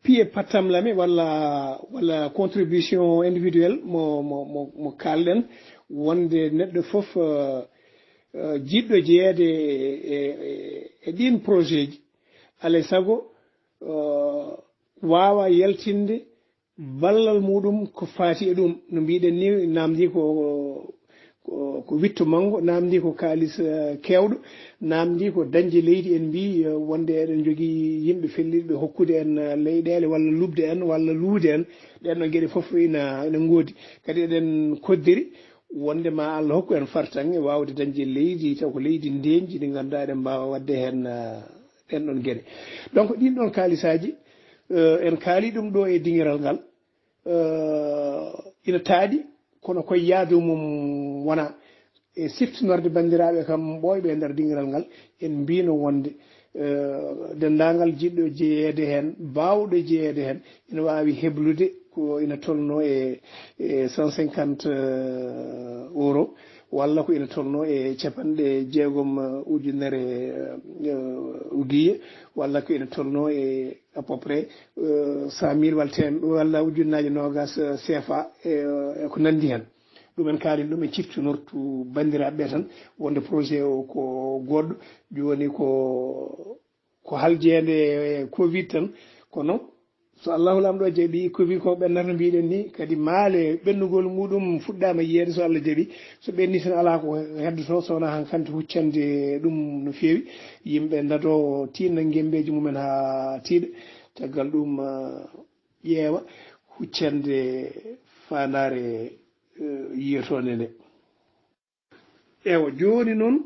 piye pattamlame walla contribution individuelle mo kalɗen wonde neɗɗo fof jiɗɗo jeeyede e ɗin projet ji alay saago wawa yaltinde ballal muɗum ko faati e ɗum no mbiɗen ni namdi ko witto manggo namdi ko kalis kewɗo namdi ko dañde leydi en mbi wonde eɗen jogui yimɓe fellitɓe hokkude en leyɗele walla lubde en walla luude en ɗenɗon gueɗe foof ina goodi kadi eɗen koddiri wonde ma Allah hokku en fartange wawde dañde leydi taw ko leydi ndenji ɗi ganduɗa eɗen mbawa wadde hen ɗenɗon gueɗe donc ɗin ɗon kalisaji en kaali ɗum ɗo e dingiral ngal ina taaɗi kono koye yaadu mum wona e siftinorde bandiraɓe kam ɓoyɓe e nder dingiral ngal en mbino wonde dendagal jiɗɗo jeeyede hen bawɗo jeeyede hen ina wawi heblude ko ina tolno e 150 € walla ko ina tolno e capanɗe jeegom ujunere ugiye walla ko ina tolno e à peu près 100 000 walla ujunnaji nogas CFA e ko nandi hen ɗumen kaali ɗum e ciftinortu bandiraɓe tan wonde projet o ko goɗɗo joni ko haljede covid tan kono so allahu lamɗo jaaɓi covid ko ɓennata mbiɗen ni kadi maale ɓennugol muɗum fuɗɗama yiyeede so Allah jaaɓi so ɓenni tan ala ko heddoto sowona hankkandi huccande ɗum no feewi yimɓe daado tinna gembeji mumen ha tiiɗa caggal ɗum ƴeewa huccande fandare yiyotone nde ewa joni noon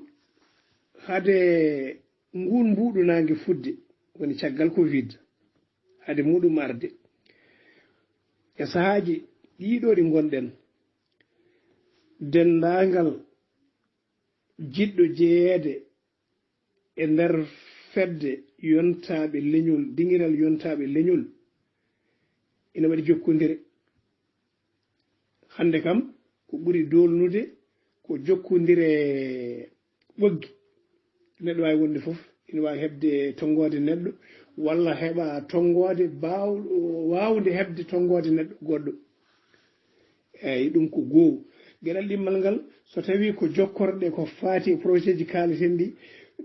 hade ngun mbuɗunangue fudde woni caggal covid hade muɗum arde e sahaji ɗiɗo ɗi gonɗen dendagal jiɗɗo jeeyede e nder fedde yontaɓe leñol dingiral yontaɓe leñol ina waɗi jokkodire hande kam ko ɓuri dolnude ko jokkodire ɓoggi neɗɗo wawi wonde foof ina wawi hebde tonggode neɗɗo walla heɓa tonggode wawde hebde tonggode neɗɗo goɗɗo eyyi ɗum ko goho gueɗal ɗimmal ngal so tawi ko jokkorɗe ko faati e projet ji kaleten ɗi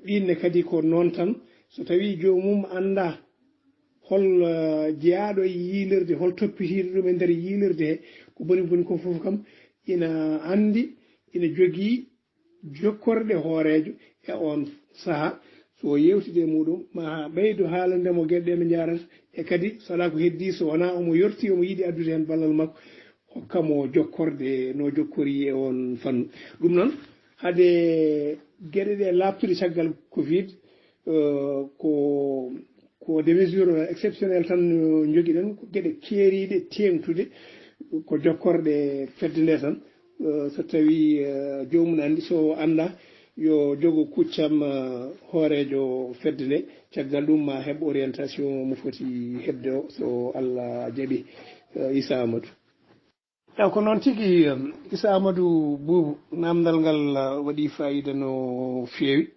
ɗinne kadi ko noon tan so tawi jomum anda hol jeeyaɗo e yiilirde hol toppitiɗo ɗum e nder yiilirde he ko boni boni ko foof kam ina andi ina jogii jokkorɗe hoorejo e on saaha so yewtide muɗum ma ɓeydo haalandemo gueɗe ɗe jarata e kadi so ala ko heddi so wona omo yorti omo yiiɗi addude hen ballal makko hokkamo jokkorde no jokkori e on fannu ɗum noon hade gueɗe ɗe labtude caggal covid ko des mesures exceptionnelles tan joguiɗen ko gueɗe keeriɗe tengtude ko jokkorɗe fedde nde tan so tawi jomum andi so anda yo jogo kuccam hoorejo fedde nde caggal ɗum ma heɓ orientation mo foti hebde o so Allah jaaɓi Issa Amadou ew ko noon tigui Issa Amadou Boubou namdal ngal waɗi fayida no feewi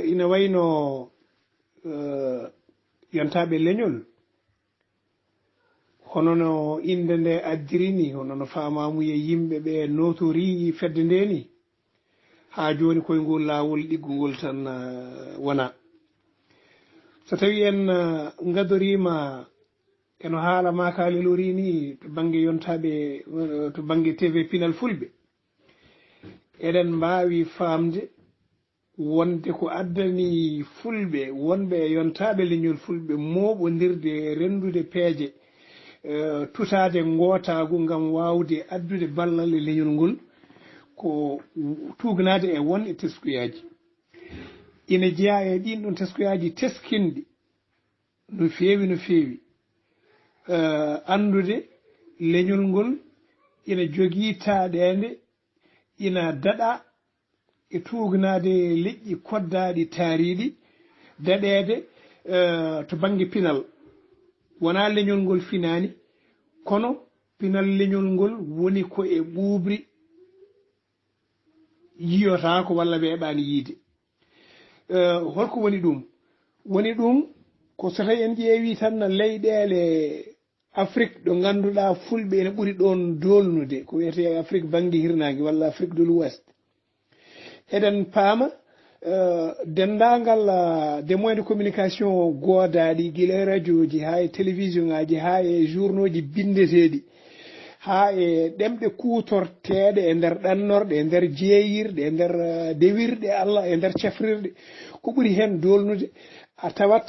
ina wayno yontaɓe leñol hono no inde nde addiri ni hono no famamuye yimɓe ɓe notori fedde nde ni ha joni koye ngol lawol ɗiggugol tan wona so tawi en gadorima eno haala makalelori ni to banggue yontaɓe to banggue TV Pinal Fulɓe eɗen mbawi famde wonde ko addani fulɓe wonɓe yontaɓe leñol fulɓe moɓodirde rendude peeje tutade gootagu gam wawde addude ballal e leñol ngol ko tugnade e won e teskuyaji ina jeeya e ɗin ɗon teskuyaji teskinɗi no feewi no feewi andude leñol ngol ina jogii taɗede ina daɗa e tugnade leƴƴi koddaɗi taariɗi daɗede to banggue pinal wona leñol ngol finani kono pinal leñol ngol woni ko e ɓuuɓri yiyotako walla weeɓani yiide holko woni ɗum ko so tawi en ƴeewi tan leyɗele Afrique ɗo ganduɗa fulɓe ene ɓuuri ɗon dolnude ko wiyete Afrique banggue hirnangue walla Afrique de l'Ouest eɗen paama dendagal des moyens de communication goodaɗi guila e radio ji ha e télévision ngaji ha e journaux ji bindeteɗi ha e ɗemɗe kutorteɗe e nder ɗannorɗe e nder jeeyirɗe e nder dewirɗe Allah e nder cefrirɗe ko ɓuuri hen dolnude a tawat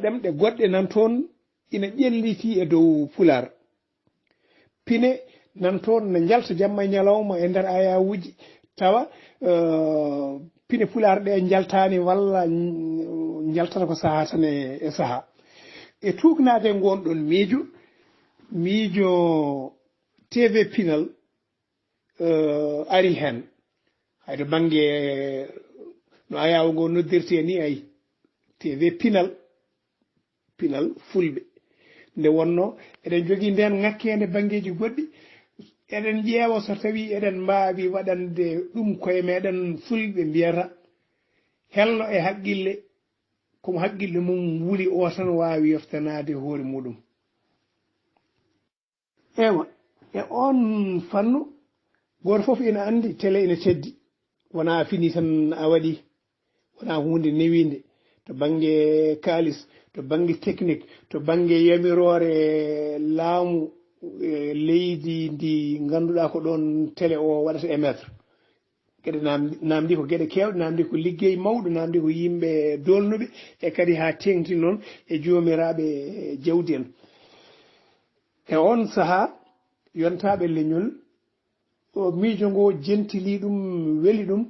ɗemɗe goɗɗe nan toon ina ƴelliti e dow pular pine nan toon ne jalta jamma e ñalawma e nder ayawuji tawa pine pular ɗe jaltani walla jaltata ko saaha tan e saaha e tugnade gonɗon miijo TV Pinal ari hen hayde banggue no ayawo ngo noddirte ni ay TV Pinal Fulɓe nde wonno eɗen jogui nden ngakkede banggueji goɗɗi eɗen ƴeewa so tawi eɗen mbaawi waɗande ɗum koye meɗen fulɓe mbiyata hello e haqqille komo haqqille mum wuli o tan waawi yoftanade hoore muɗum ewa e on fannu goto fof ina andi télé ina teddi wona fini tan a waɗi wona hunde newinde to banggue kalis to banggue technique to banggue yamirore laamu leydi ndi ganduɗa ko ɗon télé o waɗata émettre gueɗe namdi ko gueɗe kewɗe namdi ko liggey mawɗo namdi ko yimɓe dolnuɓe e kadi ha tengti noon e jomiraɓe jawdi en e on saaha yontaɓe leñol o miijo ngo jentili ɗum weeli ɗum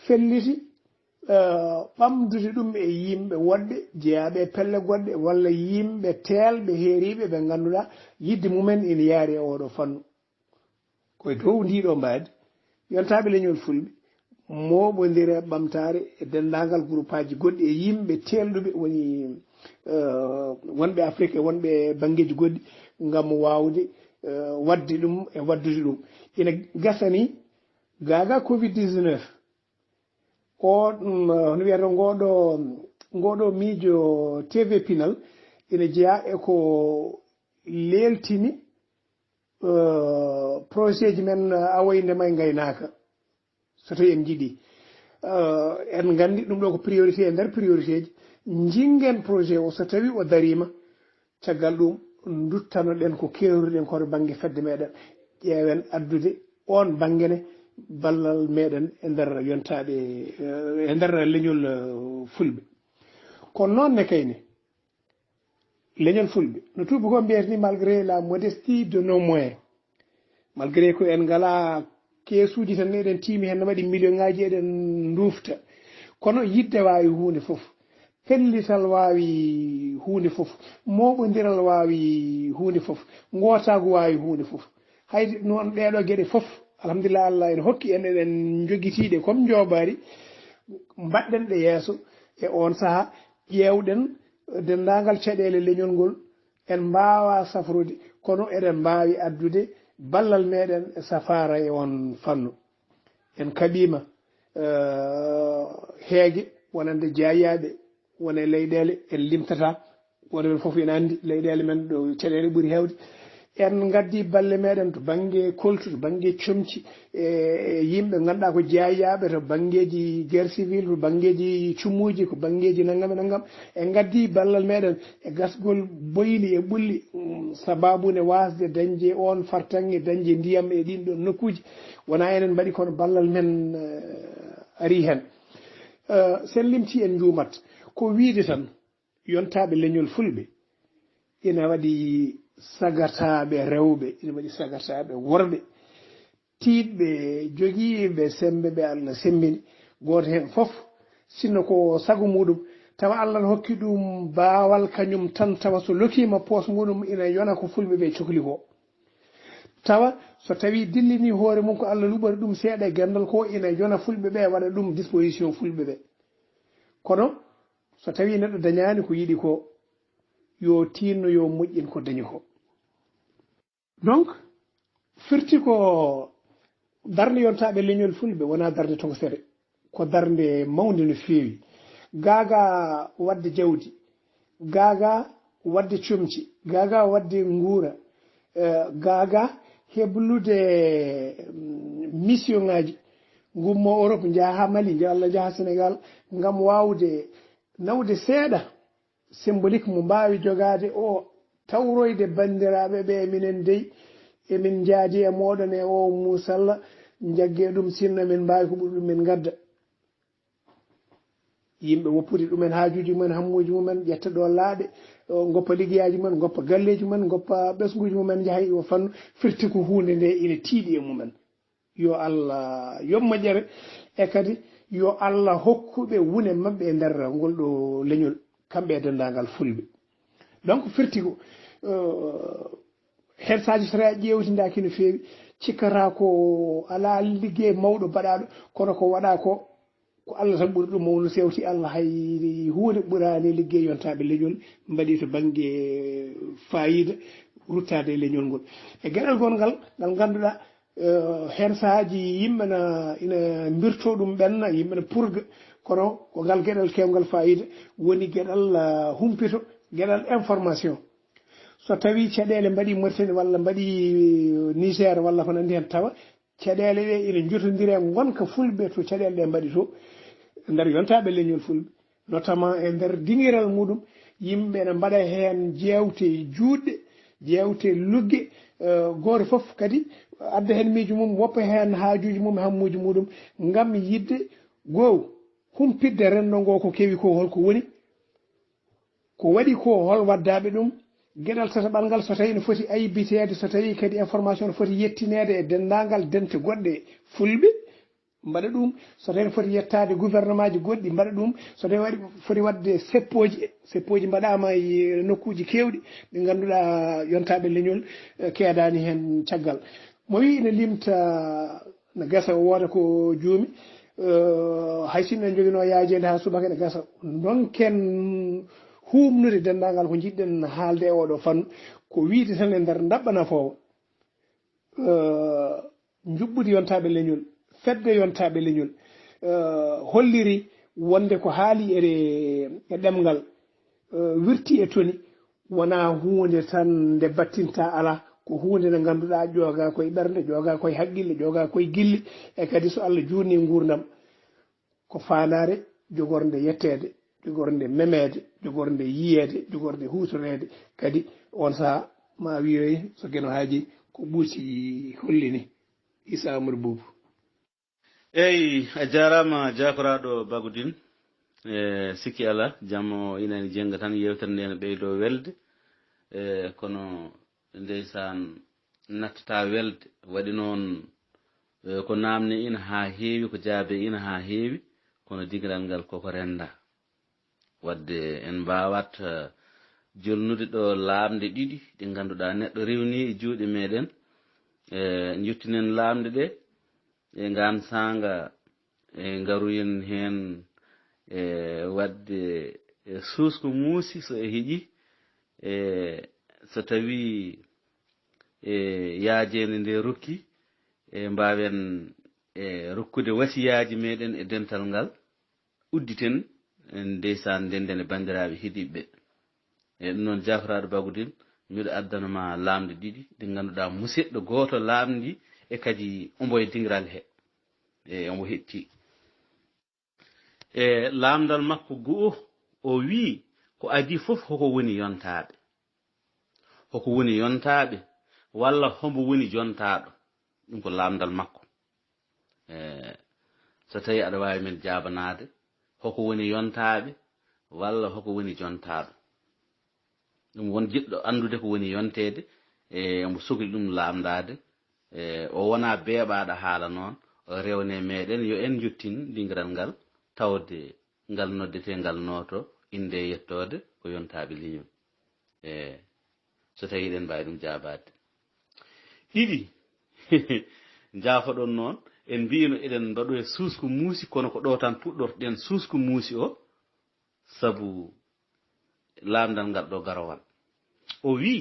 felliti ɓamdude ɗum e yimɓe woɗɓe jeeyaɓe pelle goɗɗe walla yimɓe teelɓe heeriɓe ɓe ganduɗa yidde mumen ina yaari e oɗo fannu koye dow ndiɗo mbaadi yontaɓe leñol fulɓe moɓodira ɓamtare e dendagal groupe aji goɗɗi e yimɓe telɗuɓe woni wonɓe afrique e wonɓe banggueji goɗɗi gam wawde wadde ɗum e waddude ɗum ina gasani gaga covid 19 o no wiyata ngoɗo miijo tv pinal ina jeeya eko leltini projet ji men awoynema e gaynaka so tawi en jiiɗi en gandi ɗum ɗo ko priorité e nder priorité ji jingen projet o so tawi o darima caggal ɗum duttanoɗen ko kewruɗen koto banggue fedde meɗen ƴeewen addude on banggene ballal meɗen e nder yontaɓe e nder leñol fulɓe kono noon ne kayni leñol fulɓe no tuubi ko mbiyata ni malgré la modestie de nos moyens malgré ko en ngala keesuji tan eɗen tiimi hen no waɗi million ngaji eɗen dufta kono yidde wawi hunde foof pellital wawi hunde foof moɓodiral wawi hunde foof gotago wawi hunde foof hayde noon ɗeɗo gueɗe foof alhamdulillah Allah ene hokki en eɗen joguitiɗe comme jobari mbaɗɗen ɗe yeeso e on saaha ƴewɗen dendagal caɗele leñol ngol en mbawa safrude kono eɗen mbawi addude ballal meɗen e safara e on fannu en kaɓima heegue wonande jeeyaɓe wone leyɗele en limtata wonomen foof ina andi leyɗele men ɗo caɗele ɓuuri hewde en gaddi balle meɗen to banggue koltu to banggue comci e yimɓe ganduɗa ko jeeyaɓe to banggueji guerre civil to banggueji cummuji ko banggueji naggam e naggam en gaddi ballal meɗen e gasgol boyli e ɓulli sababune wasde dañde on fartange dañde ndiyam e ɗin ɗon nokkuji wona enen mbaɗi kono ballal men ari hen sen limti en juumat ko wiide tan yontaɓe leñol fulɓe ina waɗi sagataɓe rewɓe ina waɗi sagataɓe worɓe tiɗɓe joguiɓe sembe ɓe Allah sembini goto hen foof sinno ko sago muɗum tawa Allah ne hokki ɗum baawal kañum tan tawa so lokima poos muɗum ina yona ko fulɓe ɓe cohli ko tawa so tawi dillini hoore mum ko Allah luɓori ɗum seeɗa e gandal ko ina yona fulɓe ɓe waɗa ɗum disposition fulɓe ɓe kono so tawi neɗɗo dañani ko yiɗi ko yo tinno yo moƴƴin ko dañi ko donc firti ko darde yontaɓe leñol fulɓe wona darde tokosere ko darde mawde no feewi gaga wadde jawdi gaga wadde comci gaga wadde nguura gaga heblude mission ngaji gummo Europe jaaha Mali Allah jaaha Sénégal ngam wawde nawde seeɗa symbolique mo mbawi jogade o tawroyde bandiraɓe ɓe minen dey emin jaadi e moɗon e o musalla jagge ɗum sinno min mbawi ko ɓuri ɗum min gadda yimɓe woppude ɗumen haajuji mumen hammuji mumen ƴetta ɗo laaɓe goppa liggeyaji mumen goppa galleji mumen goppa ɓesguji mumen jaaha o fannu firti ko hunde nde ina tiiɗi e mumen yo Allah yommoƴere e kadi yo Allah hokkuɓe wune mabɓe e nder ngol ɗo leñol kamɓe e dendagal fulɓe donc firti ko hen saji so tawi ƴewtidaki no fewi cikkata ko ala liggey mawɗo baɗaɗo kono ko waɗa ko ko Allah tan ɓuuri ɗum mawno sewti Allah hay hunde ɓurani liggey yontaɓe leñol mbaɗi to banggue fayida ruttade e leñol ngol e gueɗal gongal ngal ganduɗa hen sahaji yimɓe ina mbirto ɗum ɓenna yimɓe ne purga kono ko ngal gueɗal kewgal fayida woni gueɗal humpito gueɗal information so tawi caɗele mbaɗi Mauritanie walla mbaɗi Niger walla ko nandi hen tawa caɗele ɗe ina jotodiri gonka fulɓe to caɗele ɗe mbaɗi to nder yontaɓe leñol fulɓe notamment e nder dinguiral muɗum yimɓe ne mbaɗa hen jewte juɗɗe jewte lugge goto foof kadi adda hen miijo mum woppa hen haajuji mum hammuji muɗum ngam yidde goho humpidde rendo ngo ko kewi ko holko woni ko waɗi ko hol waddaɓe ɗum gueɗal tataɓal ngal so tawi ne foti aybitede so tawi kadi information ne foti yettinede e dendagal dente goɗɗe fulɓe mbaɗa ɗum so tawi ne foti yettade gouvernement ji goɗɗi mbaɗa ɗum so tawi waɗi foti wadde seppoji mbaɗama e nokkuji kewɗi ɗi ganduɗa yontaɓe leñol keedani hen caggal mo wi ene limta no gasa woda ko juumi hay sinno en joguino yaajede ha subaka ne gasa donken humnude dendagal ko jiɗɗen haalde e oɗo fannu ko wiide tan e nder dabɓa nafowo juɓɓude yontaɓe leñol fedde yontaɓe leñol holliri wonde ko haali e ɗemgal wirti e toni wona hunde tan nde battinta ala ko hunde nde ganduɗa ƴooga koye ɓernde ƴooga koye haqqille ƴooga koye gille e kadi so Allah jurni gurdam ko fanare jogorde yettede jogorde memede jogorde yiyede jogorde hutorede kadi on saaha ma wiyoy so gueno haaji ko ɓuusi hollini Issa Amadou Boubou eyyi a jarama jakoraɗo Bagudine sikki ala jammo inani jenga tan yewtere nde ne ɓeydo welde kono ndeysan nattata welde waɗi noon ko namne ina ha heewi ko jaabe ina ha heewi kono digiral ngal koko renda wadde en mbawat jolnude ɗo laamde ɗiɗi ɗi ganduɗa neɗɗo rewni e juuɗe meɗen juttinen laamde ɗe e ngan sanga e ngaruyen hen wadde suusku muusi so e hiƴi so tawi yaajede nde rokki mbawen rokkude wasiyaji meɗen e dental ngal udditen ndeysan ndenden e bandiraɓe heeɗiɓe ɗum noon jaforaɗo Bagudine miɗo addanama laamde ɗiɗi ɗi ganduɗa musidɗo goto laamdi e kadi ombo e dingiral he ombo hetti laamdal makko go'o o wi ko adi foof hoko woni yontaɓe walla hombo woni jontaɗo ɗum ko laamdal makko so tawi aɗa wawi men jabanade hoko woni yontaɓe walla hoko woni jontaɗo ɗum won jiɗɗo andude ko woni yontede omo sogli ɗum laamdade o wona beeɓaɗo haala noon o rewne meɗen yo en juttin dingiral ngal tawde ngal noddete ngal noto inde yettode ko yontaɓe leñol so tawi eɗen mbawi ɗum jabade ɗiɗi jaafoɗon noon en mbino eɗen mbaɗo e suusku muusi kono ko ɗo tan puɗɗortoɗen suusku muusi o sabu laamdal ngal ɗo garawal o wi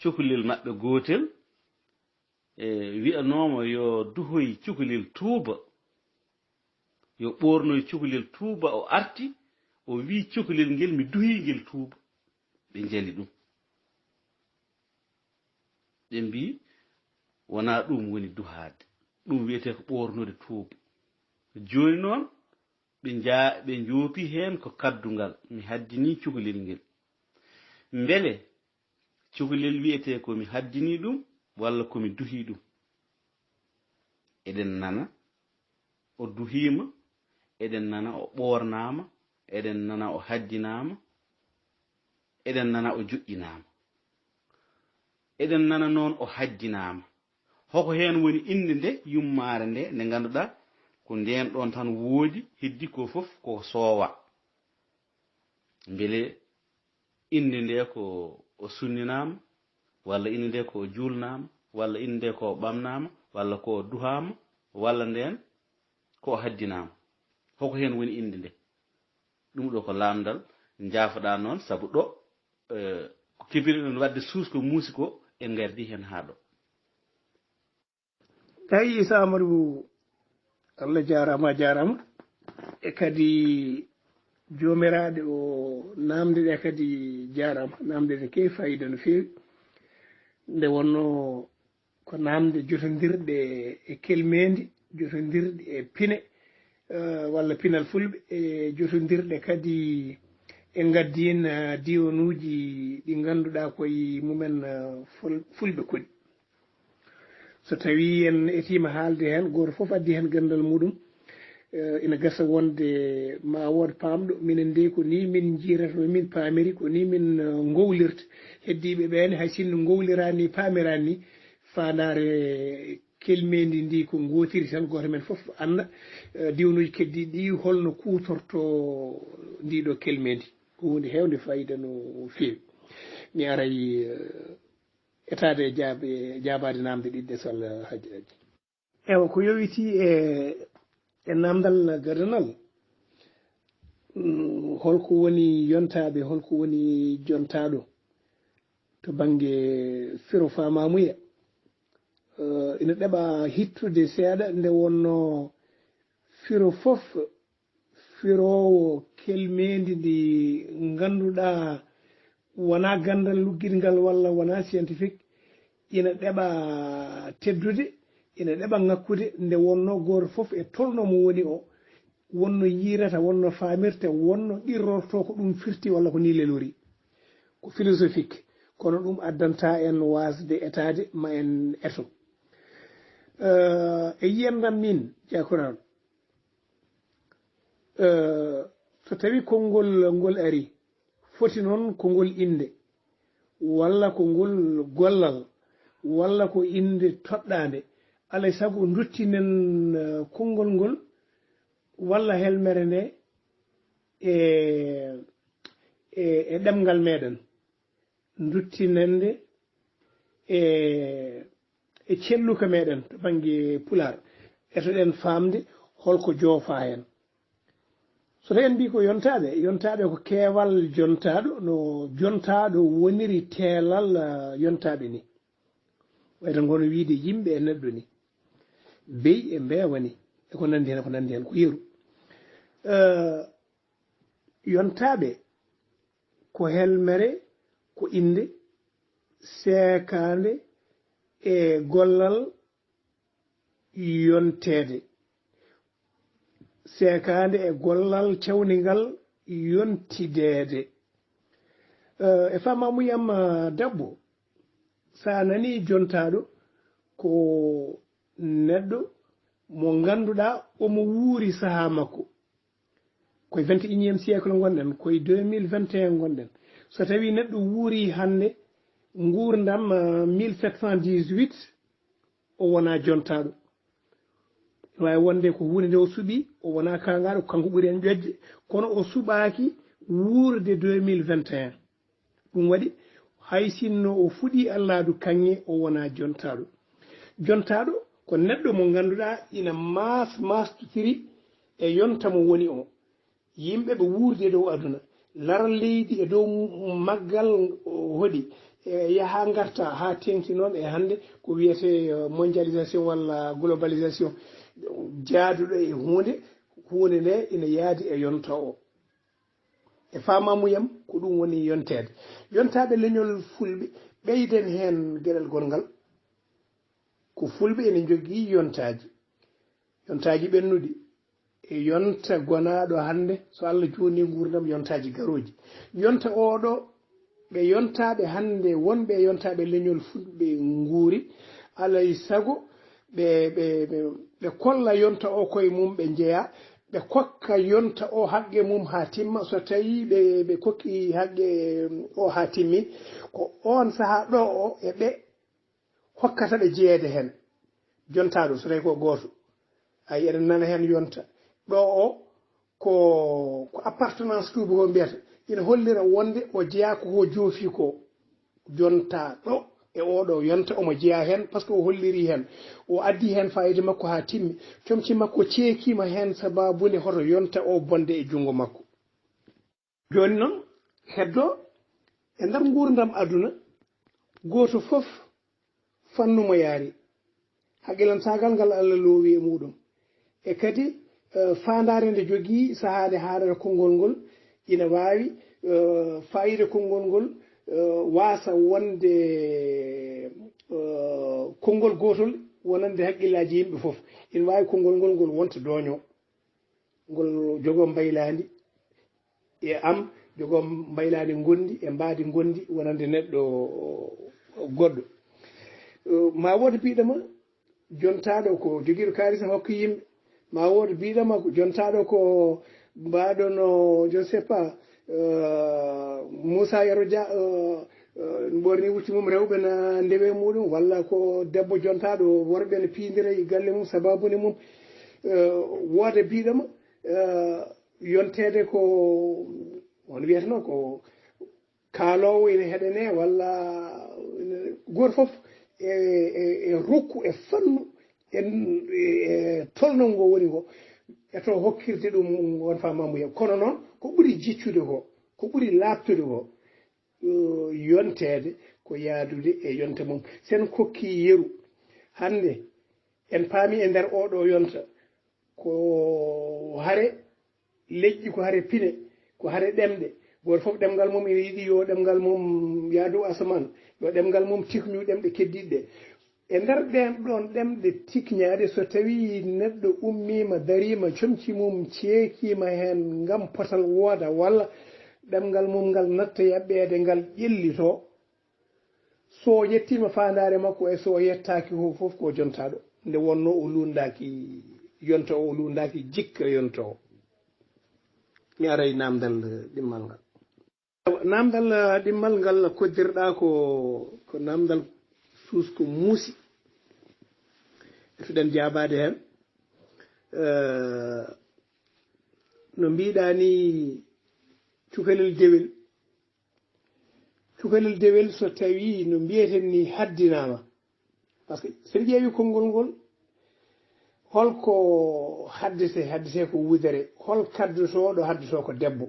cukalel maɓɓe gotel wi'anoma yo duhoy cukalel tuuba yo ɓornoy cukalel tuuba o arti o wi cukalel ngel mi duhi ngel tuuba ɓe jali ɗum ɓe mbi wona ɗum woni duhade ɗum wiyete ko ɓornude tuuba joni noon ɓe joopi hen ko kaddungal mi haddini cukalel ngel mbele cukalel wiyete ko mi haddini ɗum walla komi duhi ɗum eɗen nana o duhima eɗen nana o ɓornama eɗen nana o haddinama eɗen nana o juƴƴinama eɗen nana noon o haddinama hoko hen woni inde nde yummare nde nde ganduɗa ko nden ɗon tan woodi heddi ko foof ko soowa beele inde nde ko o sunninama walla inde nde ko julnama walla inde nde ko ɓamnama walla ko duhama walla nden ko haddinama hoko hen woni inde nde ɗum ɗo ko laamdal jaafoɗa noon sabu ɗo ko kebiriɗon wadde suus ko muusi ko en gardi hen haa ɗo tawi Issa Amadou Allah jarama e kadi jomiraɗe o namde ɗe kadi jarama namde ne kewi fayida no fewi nde wonno ko namde jotodirɗe e kelmendi jotodirɗe e pine walla pinal fulɓe e jotodirɗe kadi e gaddin diwanuji ɗi ganduɗa koye mumen fulɓe koɗi so tawi en etima haalde hen goto foof addi hen gandal muɗum ina gasa wonde ma wood pamɗo minen nde ko ni min jirata no min pamiri ko ni min gowlirta heddiɓe ɓene hay sinno gowlirani pamirani ni fandare kelmendi ndi ko gotiri tan goto men foof anda diwanuji keddiɗi ɗi holno kutorto ndiɗo kelmendi ko hunde hewde fayida no fewi mi aray etade jabade namde ɗiɗɗe so Allah haji ewa ko yowiti e namdal gadanal holko woni yontaɓe holko woni jontaɗo to banggue firo famamuya ina ɗeɓa hittude seeɗa nde wonno firo foof firowo kelmendi ndi ganduɗa wona gandal luggil ngal walla wona scientifique ina ɗeɓa teddude ina ɗeɓa ngakkude nde wonno goto foof e tolnomo woni o wonno yirata wonno famirta wonno ɗirrorto ko ɗum firti walla ko ni lelori ko philosophique kono ɗum addanta en wasde etade ma en eto e yiyandam min jakuraɗo so tawi konngol ngol ari foti noon ko ngol inde walla ko ngol gollal walla ko inde toɗɗade alay saago duttinen konngol ngol walla helmere nde e ɗemgal meɗen duttinende e celluka meɗen to banggue pular etoɗen famde holko joofa hen so tawi en mbi ko yontaɓe ko keewal jontaɗo no jontaɗo woniri teelal yontaɓe ni wayta gono wiide yimɓe e neɗɗo ni beyi e mbeewa ni eko nandi hen ko yeru yontaɓe ko helmere ko inde seekande e gollal yontede seekande e gollal cewningal yontidede e famamuyam dabbo sa nani jontaɗo ko neɗɗo mo ganduɗa omo wuuri saaha makko koye 21e siècle gonɗen koye 2021 gonɗen so tawi neɗɗo wuuri hande gurdam 1718 o wona jontaɗo wawi wonde ko hunde nde o suuɓi o wona kangaɗo kanko ɓuuri en ƴoƴde kono o suɓaki wuurde 2021 ɗum waɗi hay sinno o fuɗi alladu kanŋe o wona jontaɗo ko neɗɗo mo ganduɗa ina mastotiri e yonta mo woni o yimɓe ɓe wuurde e dow aduna laral leydi e dow maggal hoɗi yaha garta ha tengti noon e hande ko wiyete mondialisation walla globalisation jaaduɗo e hunde nde ina yaadi e yonta o e famamuyam ko ɗum woni yontede yontaɓe leñol fulɓe ɓeyden hen gueɗal gongal ko fulɓe ene jogui yontaji ɓennuɗi e yonta gonaɗo hande so Allah joni gurdam yontaji garoji yonta oɗo ɓe yontaɓe hande wonɓe yontaɓe leñol fulɓe guuri alay sago ɓe kolla yonta o koye mum ɓe jeeya ɓe kokka yonta o haqqe mum ha timma so tawi ɓe kokki haqqe o ha timmi ko on saaha ɗo o e ɓe hokkata ɓe jeeyede hen jontaɗo so tawi ko goto ay eɗen nana hen yonta ɗo o ko appartenance tuuba ko mbiyata ina hollira wonde o jeeya ko joofi ko jonta ɗo e oɗo yonta omo jeeya hen par ce que o holliri hen o addi hen fayida makko ha timmi comci makko ceekima hen sababude hoto yonta o bonde e junggo makko joni noon heddo e nder gurdam aduna goto fof fannumo yaari haqqilantagal ngal Allah loowi e muɗum e kadi fandare nde jogii sahade haadata konngol ngol ina waawi fayida konngol ngol waasa wonde konngol gotol wonande haqqillaji yimɓe fof ina waawi konngol ngol ngol wonta dooño ngol jogo mbaylandi e am jogo mbaylandi gondi e mbaadi gondi wonande neɗɗo goɗɗo ma wood biɗama jontaɗo ko jogiiɗo kaalisa hokka yimɓe ma wood biɗama ko jontaɗo ko mbaɗono je ne sais pas Moussa Yero Dia ɓorni wucci mum rewɓe na ndewe muɗum walla ko debbo jontaɗo worɓe ne piidira e galle mum sababune mum wooda biɗama yontede ko on wiyatano ko kaalowo ene heɗene walla goto fof e rokku e fannu e tolnol ngo woni ngo eto hokkirde ɗum won famamuya kono noon ko ɓuri jiccude ko ɓuri labtude ko yontede ko yaadude e yonta mum sen kokki yeru hande en paami e nder oɗo yonta ko hare leƴƴi ko hare pine ko hare ɗemɗe goto fof ɗemgal mum ene yiɗi yo ɗemgal mum yaadu asaman yo ɗemgal mum tikñu ɗemɗe keddiɗɗe e nder ɗen ɗon ɗemɗe tikñade so tawi neɗɗo ummima darima comci mum ceekima hen ngam potal wooda walla ɗemgal mum ngal natta yaɓɓede ngal ƴellito so yettima fandare makko e so yettaki ho foof ko jontaɗo nde wonno o lundaki yonta o lundaki jikka yonta o mi ara e namdal ɗimmal ngal namdal ɗimmal ngal koddirɗa ko namdal suusko muusi etuɗen jabade hen no mbiɗa ni cukalel dewel so tawi no mbiyeten ni haddinama par ce que sen ƴeewi konngol ngol holko haddete ko wudere hol kaddotoɗo haddoto ko debbo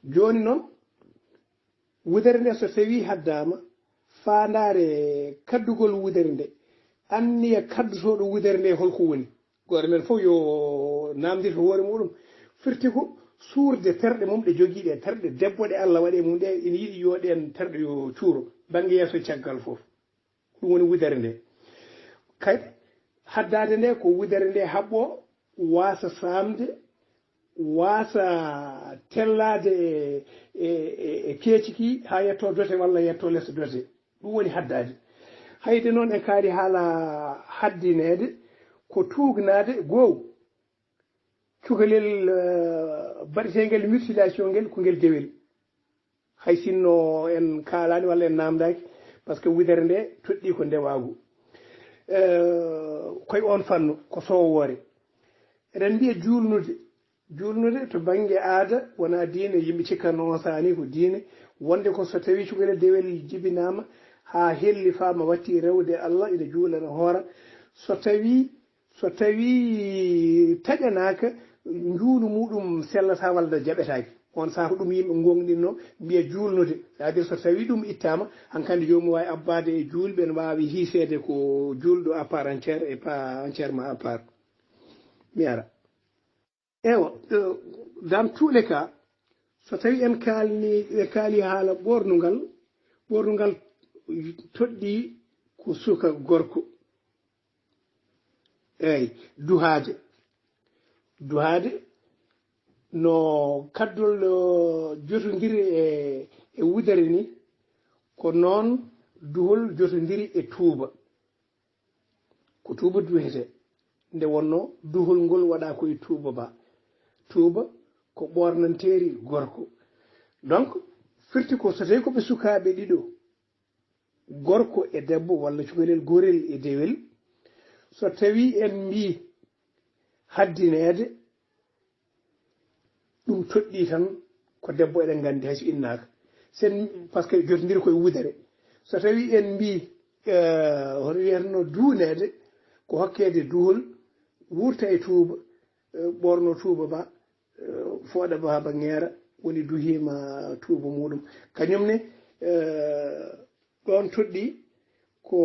joni noon wudere nde so tawi haddama fandare kaddugol wudere nde anniya kaddotoɗo wudere nde holko woni goto men fof yo namdir hoore muɗum firti ko suurde terɗe mum ɗe jogiiɗe terɗe debbo ɗe Allah waɗe mum ɗe ina yiɗi yo ɗen terɗe yo cuuro banggue yeeso caggal fof ɗum woni wudere nde kadi haddade nde ko wudere nde haɓɓo waasa famde waasa tellade e keeciki ha yetto dote walla yetto less dote ɗum woni haddade hayde noon e kaari haala haddinede ko tugnade gow cukalel baɗetengel mutilation ngel ko ngel dewel hay sinno en kaalani walla en namdaki par ce que wudere nde toɗɗi ko ndewagu koye on fannu ko sowore eɗen mbiya julnude to banggue aada wona diine yimɓe cikkanno sani ko diine wonde ko so tawi cukalel dewel jibinama ha helli fama watti rewde Allah ina juulana hoora so tawi taƴanaka juulu muɗum sellata walla jaɓetaki on saaha ɗum yimɓe gonɗinno mbiya julnude c'est à dire so tawi ɗum ittama hankkandi jomum wawi abbade e julɓe ne wawi hiisede ko julɗo à part entiére et pas entièrement à part mi ara ewa dans tous les cas so tawi en kaali haala ɓornugal toɗɗi ko suka gorko eyyi duhade no kaddol jotodiri e wudere ni ko noon duhol jotodiri e tuuba ko tuuba duhete nde wonno duhol ngol waɗa koye tuuba ko ɓornanteri gorko donc firti ko so tawi koɓe sukaɓe ɗiɗo gorko e debbo walla cukalel gorel e dewel so tawi en mbi haddinede ɗum toɗɗi tan ko debbo eɗen gandi hayso innaka sen par ce que jotodiri koye wudere so tawi en mbi hono wiyatno duunede ko hokkede duhol wurta e tuuba ɓorno tuuba ba fooɗa baba ngeera woni duhima tuuba muɗum kañumne ɗon toɗɗi ko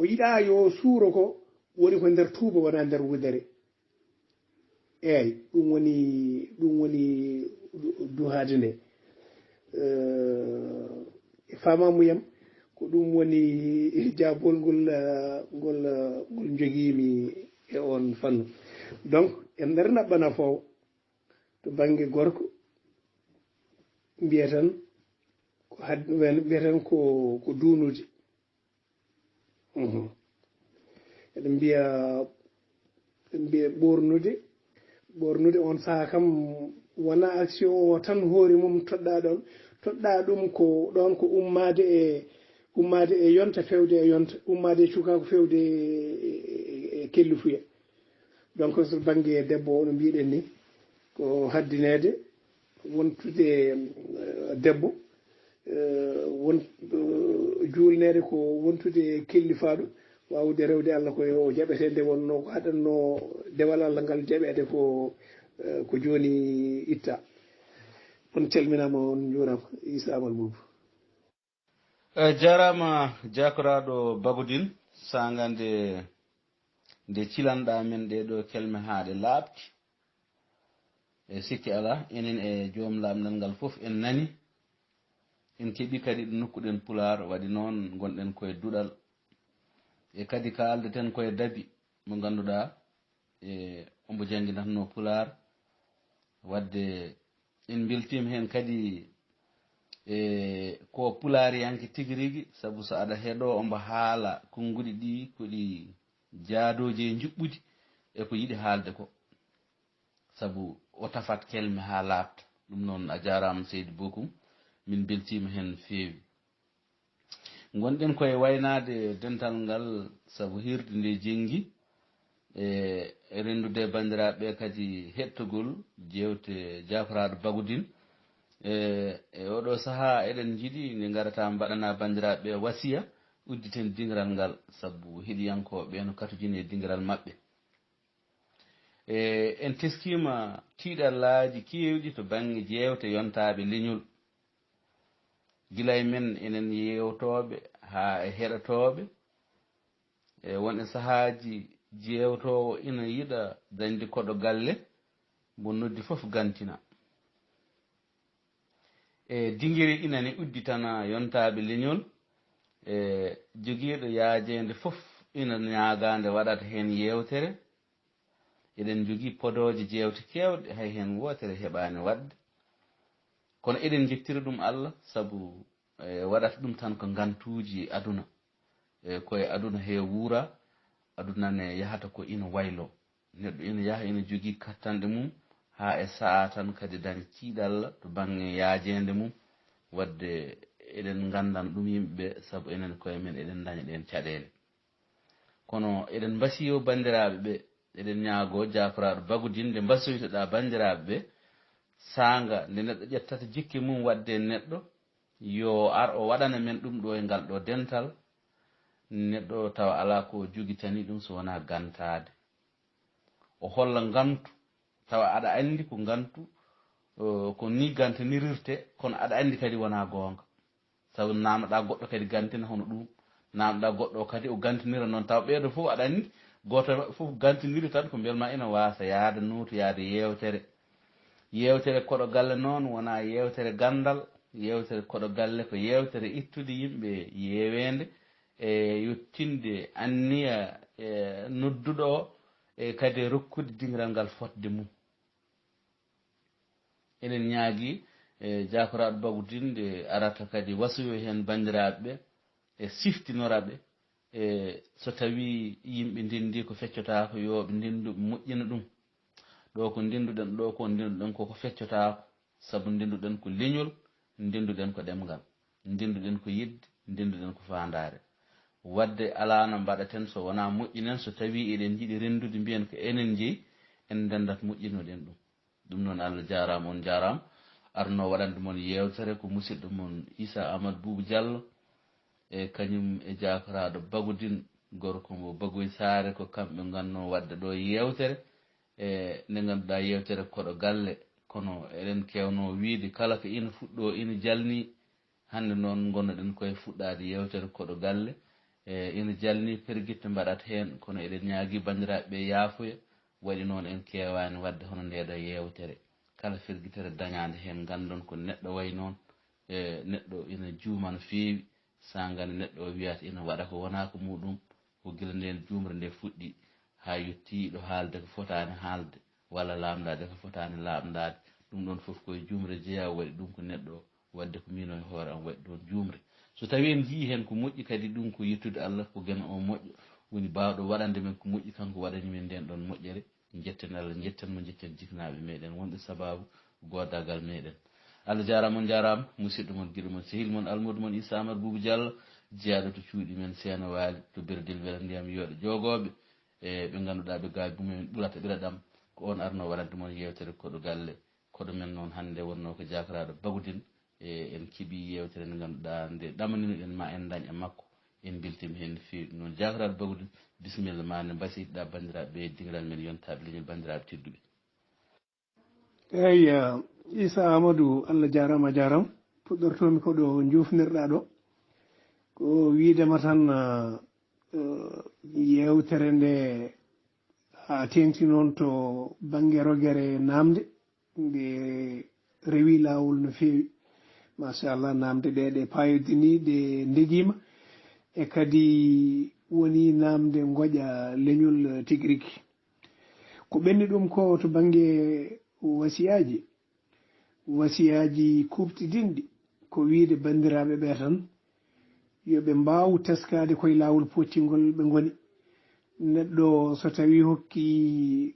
yiɗa yo suuro ko woni ko nder tuuba wona nder wudere eyyi ɗum woni duhade nde e famamuyam ko ɗum woni jabol ngol joguimi e on fannu donc en nder naɓɓana fof to banggue gorko mbiyatan mbiyatan ko duunude eɗen mbiya ɓornude on saaha kam wona action o tan hoore mum toɗɗa ɗum ko ɗon ko ummade e yonta fewde e yonta ummade e cukako fewde e kellifuya donc so banggue debbo o no mbiɗen ni ko haddinede wontude debbo won julnede ko wontude kellifaɗo wawde rewde Allah koyo jaɓete nde wonno ko haɗanno dewal Allah ngal jaɓede ko joni itta on calminama on juurama Issa Amadou Boubou jarama jakoraɗo Bagoudine saga nde cilanɗa men ɗeɗo kelme haɗe laaɓti e sikki ala enen e joom lamdal ngal foof en nani en keeɓi kadi ɗo nokkuɗen Pulaar waɗi noon gonɗen koye duɗal e kadi kaldeten koye dabi mo ganduɗa e ombo jangguinatno Pulaar wadde en beltima hen kadi ko Pulaariyanke tigui rigui saabu so aɗa heeɗo ombo haala konnguɗi ɗi koɗi jaadoji e juɓɓudi e ko yiɗi haalde ko saabu o tafat kelme ha laaɓta ɗum noon a jarama Seydi Bokum min beltima hen feewi gonɗen koye waynade dental ngal saabu hirde nde jenggi e rendude bandiraɓe kadi hettogol jewte jaforaɗo Bagoudine e oɗo saaha eɗen jiiɗi nde garata mbaɗana bandiraɓe wasiya udditen dingiral ngal saabu heɗiyankoɓe no katujini e dingiral mabɓe en teskima tiiɗallaji kewɗi to banggue jewte yontaɓe leñol guilay men enen yewtoɓe ha e heɗotoɓe e won e saahaji jewtowo ina yiɗa dañde koɗo galle mo noddi foof gantina e dinguiri inane udditana yontaɓe leñol e joguiɗo yaajede foof ina ñagande waɗata hen yewtere eɗen jogui podoje jewte kewɗe hay hen wotere heɓani wadde kono eɗen jettira ɗum Allah saabu waɗata ɗum tan ko gantuji aduna koye aduna he wuura aduna ne yahata ko ina waylo neɗɗo ina yaha ina jogui kattanɗe mum ha e saa tan kadi daña tiiɗalla to banggue yaajede mum wadde eɗen gandan ɗum yimɓeɓe saabu enen koye men eɗen daña ɗen caɗele kono eɗen mbasiyo bandiraɓe ɓe eɗen ñaago jaforaɗo Bagoudine nde mbasoytoɗa bandiraɓe ɓe sanga nde neɗɗo ƴettata jikke mum wadde neɗɗo yo ar o waɗana men ɗum ɗo e ngal ɗo dental neɗɗo tawa ala ko jogitani ɗum so wona gantade o holla gantu tawa aɗa andi ko gantu ko ni gantanirirte kono aɗa andi kadi wona gonga sabu namɗa goɗɗo kadi gantina hono ɗum namɗa goɗɗo kadi o gantinira noon tawa ɓeeɗo fof aɗa andi goto fof gantiniri tan ko belma ina wasa yaada nuuto yaade yewtere koɗo galle noon wona yewtere gandal yewtere koɗo galle ko yewtere ittude yimɓe yewende e yettinde anniya e nodduɗo o e kadi rokkude dingiral ngal fotde mum enen ñaagui e jakoraɗo Bagoudine nde arata kadi wasoyo hen bandiraɓeɓe e siftinoraɓe e so tawi yimɓe ndendi ko feccotako yoɓe ndendu moƴƴina ɗum ɗo ko ndenduɗen ɗo ko ndenduɗen koko feccotako saabu ndenduɗen ko leñol ndenduɗen ko ɗemgal ndenduɗen ko yidde ndenduɗen ko fandare wadde ala no mbaɗaten so wona moƴƴinen so tawi eɗen jiiɗi rendude mbiyen ko enen jeeyi en dendat moƴƴinoɗen ɗum noon Allah jarama on jarama arno waɗande moon yewtere ko musidɗo moon Issa Amadou Boubou Diallo e kañum e jakoraɗo Bagoudine gorko mo Bagoy Saare ko kamɓe ganno wadde ɗo yewtere e nde ganduɗa yewtere koɗo galle kono eɗen kewno wiide kala ko ina fuɗɗo ina jalni hande noon gonnoɗen koye fuɗɗade yewtere koɗo galle ina jalni perguitte mbaɗat hen kono eɗen ñaagui bandiraɓeɓe yaafoya waɗi noon en kewani wadde hono ndeɗo yewtere kala ferguitere dañade hen gandon ko neɗɗo way noon neɗɗo ina juuma no feewi sa gandi neɗɗo o wiyata ina waɗa ko wona ko muɗum ko guila nden jumre nde fuɗɗi ha yetti ɗo haalde ko fotani haalde walla lamdade ko fotani lamdade ɗum ɗon foof koye jumre jeeya waɗi ɗum ko neɗɗo wadde ko mino e hoore am waɗi ɗon jumre so tawi en jii hen ko moƴƴi kadi ɗum ko yettude Allah ko gena o moƴƴo woni bawɗo waɗande men ko moƴƴi kanko waɗani men nden ɗon moƴƴere jetten Allah jetten mo jetten jiknaɓe meɗen wonɗe sababu godagal meɗen Allah jarama on jarama musidɗo mon guiɗo mon sehil mon almudo mon Issa Amadou Boubou Diallo jeeyaɗo to cuuɗi men Seeno Waali to Berdil Weela ndiyam yooɗe jogoɓe ɓe ganduɗa ɓe gaawi mumen ɓurata ɓiraɗam ko on arno waɗande mon yewtere koɗo galle koɗo men noon hande wonno ko jakaraɗo Bagudin en kiiɓi yewtere nde ganduɗa nde ɗamaninoɗen ma en dañ e makko en beltima hen no fewi noon jakaraɗo Bagudin bisimilla ma ne mbasiytoɗa bandiraɓe dingiral men yontaɓe leñol bandiraɓe tedduɓe. eyyi Issa Amadou Allah jarama jaram puɗɗortomi koɗo jufnirɗa ɗo ko wiidema tan yewtere nde ha tengti noon to banggue rogere namde nde rewi lawol no fewi machallah namde ɗe payodini ɗe ndeguima e kadi woni namde goƴa leñol tigui rigui ko ɓenni ɗum ko to banggue wasiyaji kuɓtidinɗi ko wiide bandiraɓe ɓe tan yoɓe mbaw teskade koye lawol poccingol ɓe goni neɗɗo so tawi hokki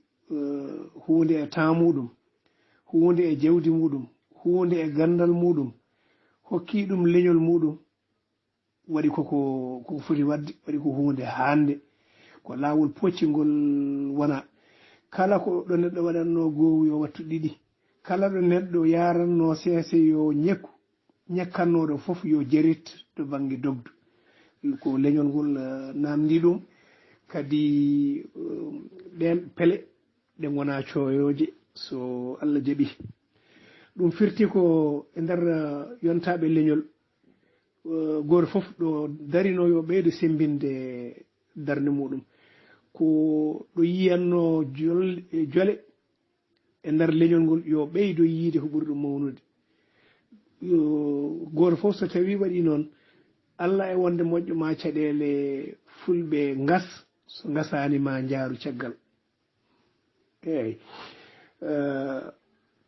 hunde e temps muɗum hunde e jawdi muɗum hunde e gandal muɗum hokki ɗum leñol muɗum waɗi koko foti wadde waɗi ko hunde hande ko lawol poccingol wona kala ko ɗo neɗɗo waɗanno gowu yo wattu ɗiɗi kala ɗo neɗɗo yaranno seese yo ñekku ñakkannoɗo foof yo jarit to banggue dogdu ko leñol ngol namdi ɗum kadi ɗen pele ɗe gona coyoje so Allah jaaɓi ɗum firti ko e nder yontaɓe leñol goto foof ɗo darino yo ɓeydo sembinde darde muɗum ko ɗo yiyanno jole e nder leñol ngol yo ɓeydo yiide ko ɓuri ɗum mawnude goto fof so tawi waɗi noon Allah e wonde moƴƴo ma caɗele fulɓe gas so gasani ma jaaru caggal eyyi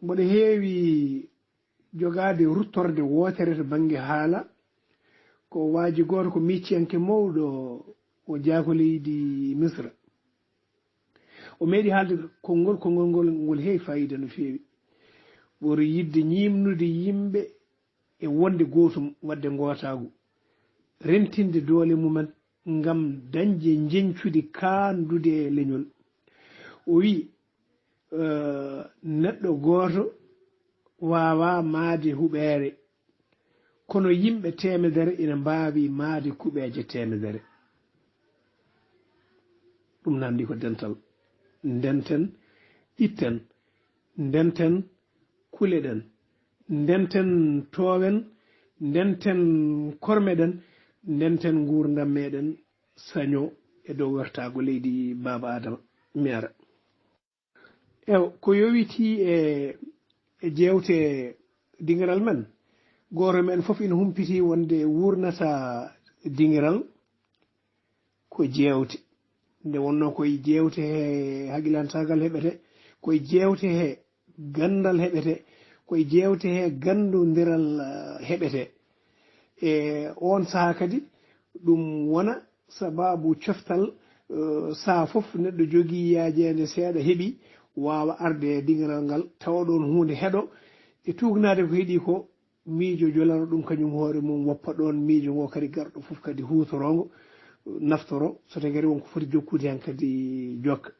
mboɗo heewi jogade ruttorde wotere to banggue haala ko waaji goto ko micciyanke mawɗo o jaako leydi Misra o meeɗi haalde konngol ngol heewi fayida no feewi ɓuri yidde ñimnude yimɓe e wonde gootum wadde gootagu rentinde doole mumen ngam dañde jencude kaandude e leñol o wi neɗɗo gooto wawa maade huɓeere kono yimɓe temedere ina mbaawi maade kuɓeeje temedere ɗum namdi ko dental ndenten itten ndenten kuleɗen ndenten toowen ndenten kormeɗen ndenten gurdam meɗen saño e dow wertago leydi baba adama mi ara ew ko yowiti e jewte dingiral men goto men foof ina humpiti wonde wurnata dingiral ko jewte nde wonno koye jewte he haqqilantagal heɓete koye jewte he gandal heɓete koye jewte he gandodiral heɓete e on saaha kadi ɗum wona sababu coftal saha foof neɗɗo jogui yaajede seeɗa heeɓi wawa arde e dingiral ngal tawa ɗon hunde heeɗo e tugnade ko heeɗi ko miijo jolano ɗum kañum hoore mum woppa ɗon miijo ngo kadi garɗo foof kadi hutorogo naftoro so tagari wonko foti jokkude hen kadi jokka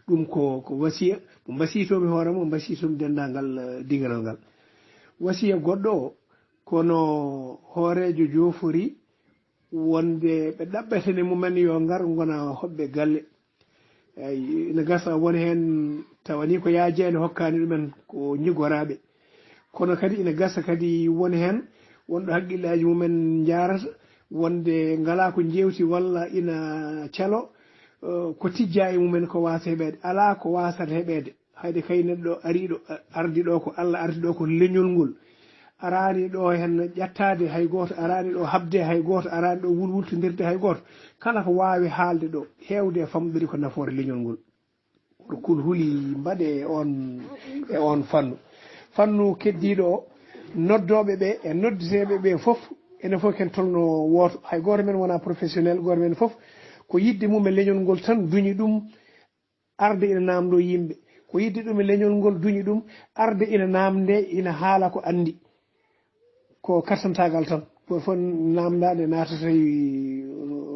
ɗum ko wasiya mo mbasiytomi hoore mo mbasiytomi dendagal dingiral ngal wasiya goɗɗo o kono hoorejo jofori wonde ɓe ɗaɓɓetene mumen yo ngar gona hoɓɓe galle ay ina gasa woni hen tawani ko yaajede hokkani ɗumen ko ñigoraɓe kono kadi ina gasa kadi woni hen wonɗo haqqillaji mumen jarata wonde ngala ko jewti walla ina calo ko tijja e mumen ko wasa heɓede ala ko wasata heɓede hayde kay neɗɗo ariɗo ardi ɗo ko Allah ardi ɗo ko leñol ngol arani ɗo hen ƴettade hay goto arani ɗo habde hay goto arani ɗo wulwultodirde hay goto kala ko wawi haalde ɗo hewde famɗori ko nafoore leñol ngol ko kul huuli mbaɗe e on fannu keddiɗo o noddoɓe ɓe e noddeteɓe ɓe foof ene fof ken tolno woto hay goto men wona professionnel goto men foof ko yidde mum e leñol ngol tan duñi ɗum arde ina namdo yimɓe ko yidde ɗum e leñol ngol duñi ɗum arde ina namde ina haala ko andi ko kartantagal tan goto fof namdade natata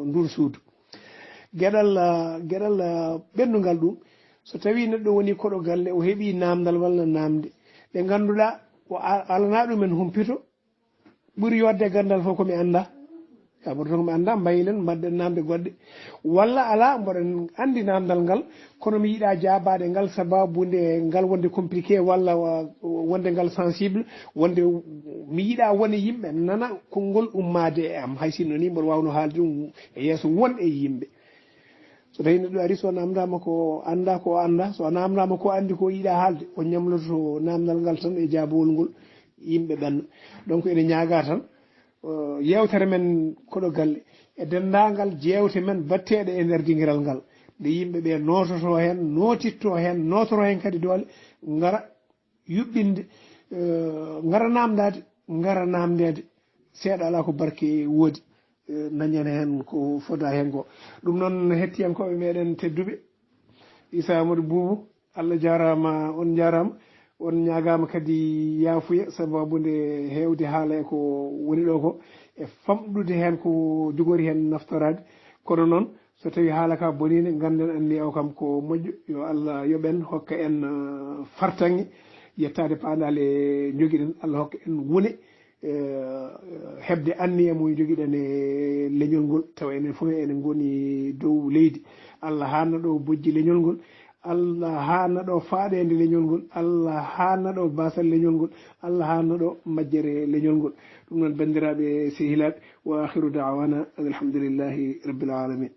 ndur suudu gueɗal ɓendugal ɗum so tawi neɗɗo woni koɗo galle o heeɓi namdal walla namde ɓe ganduɗa o alana ɗumen humpito ɓuuri yodde gandal fof komi anda mboɗo tan komi anda mbayilen mbadden namde goɗɗe walla ala mboɗen andi namdal ngal kono mi yiiɗa jabade ngal sababude ngal wonde compliqué walla wonde ngal sensible wonde mi yiiɗa wone yimɓe nana konngol ummade e am hay sinno ni mboɗo wawno haalde ɗum e yeeso won e yimɓe so tawi neɗɗo ari so namdama ko anda ko anda so namdama ko andi ko yiiɗa haalde o ñamloto namdal ngal tan e jabowol ngol yimɓe ɓenna donc ene ñaaga tan yewtere men koɗo galle e dendagal jewte men batteɗe e nder dinguiral ngal nde yimɓeɓe nototo hen notitto hen notoro hen kadi doole gara yuɓɓinde gara namdade gara namdede seeɗa ala ko barke woodi dañen hen ko foda hen ko ɗum noon hettiyankoɓe meɗen tedduɓe Issa Amadou Boubou Allah jarama on jarama on ñagama kadi yaafuya sababude hewde haala e ko woni ɗo ko e famɗude hen ko jogori hen naftorade kono noon so tawi haala ka bonine ganden anni o kam ko moƴƴo yo Allah yoɓen hokka en fartange yettade paandale joguiɗen Allah hokka en wone hebde anniye mum joguiɗen e leñol ngol tawa enen fof enen goni dow leydi Allah hanna ɗo bojji leñol ngol Allah hanna ɗo faaɗede leñol ngol Allah hanna ɗo basal leñol ngol Allah hanna ɗo majjere leñol ngol ɗum noon bandiraɓe sehilaɓe wa akhiru da'wana alhamdulillahi rabbil alamin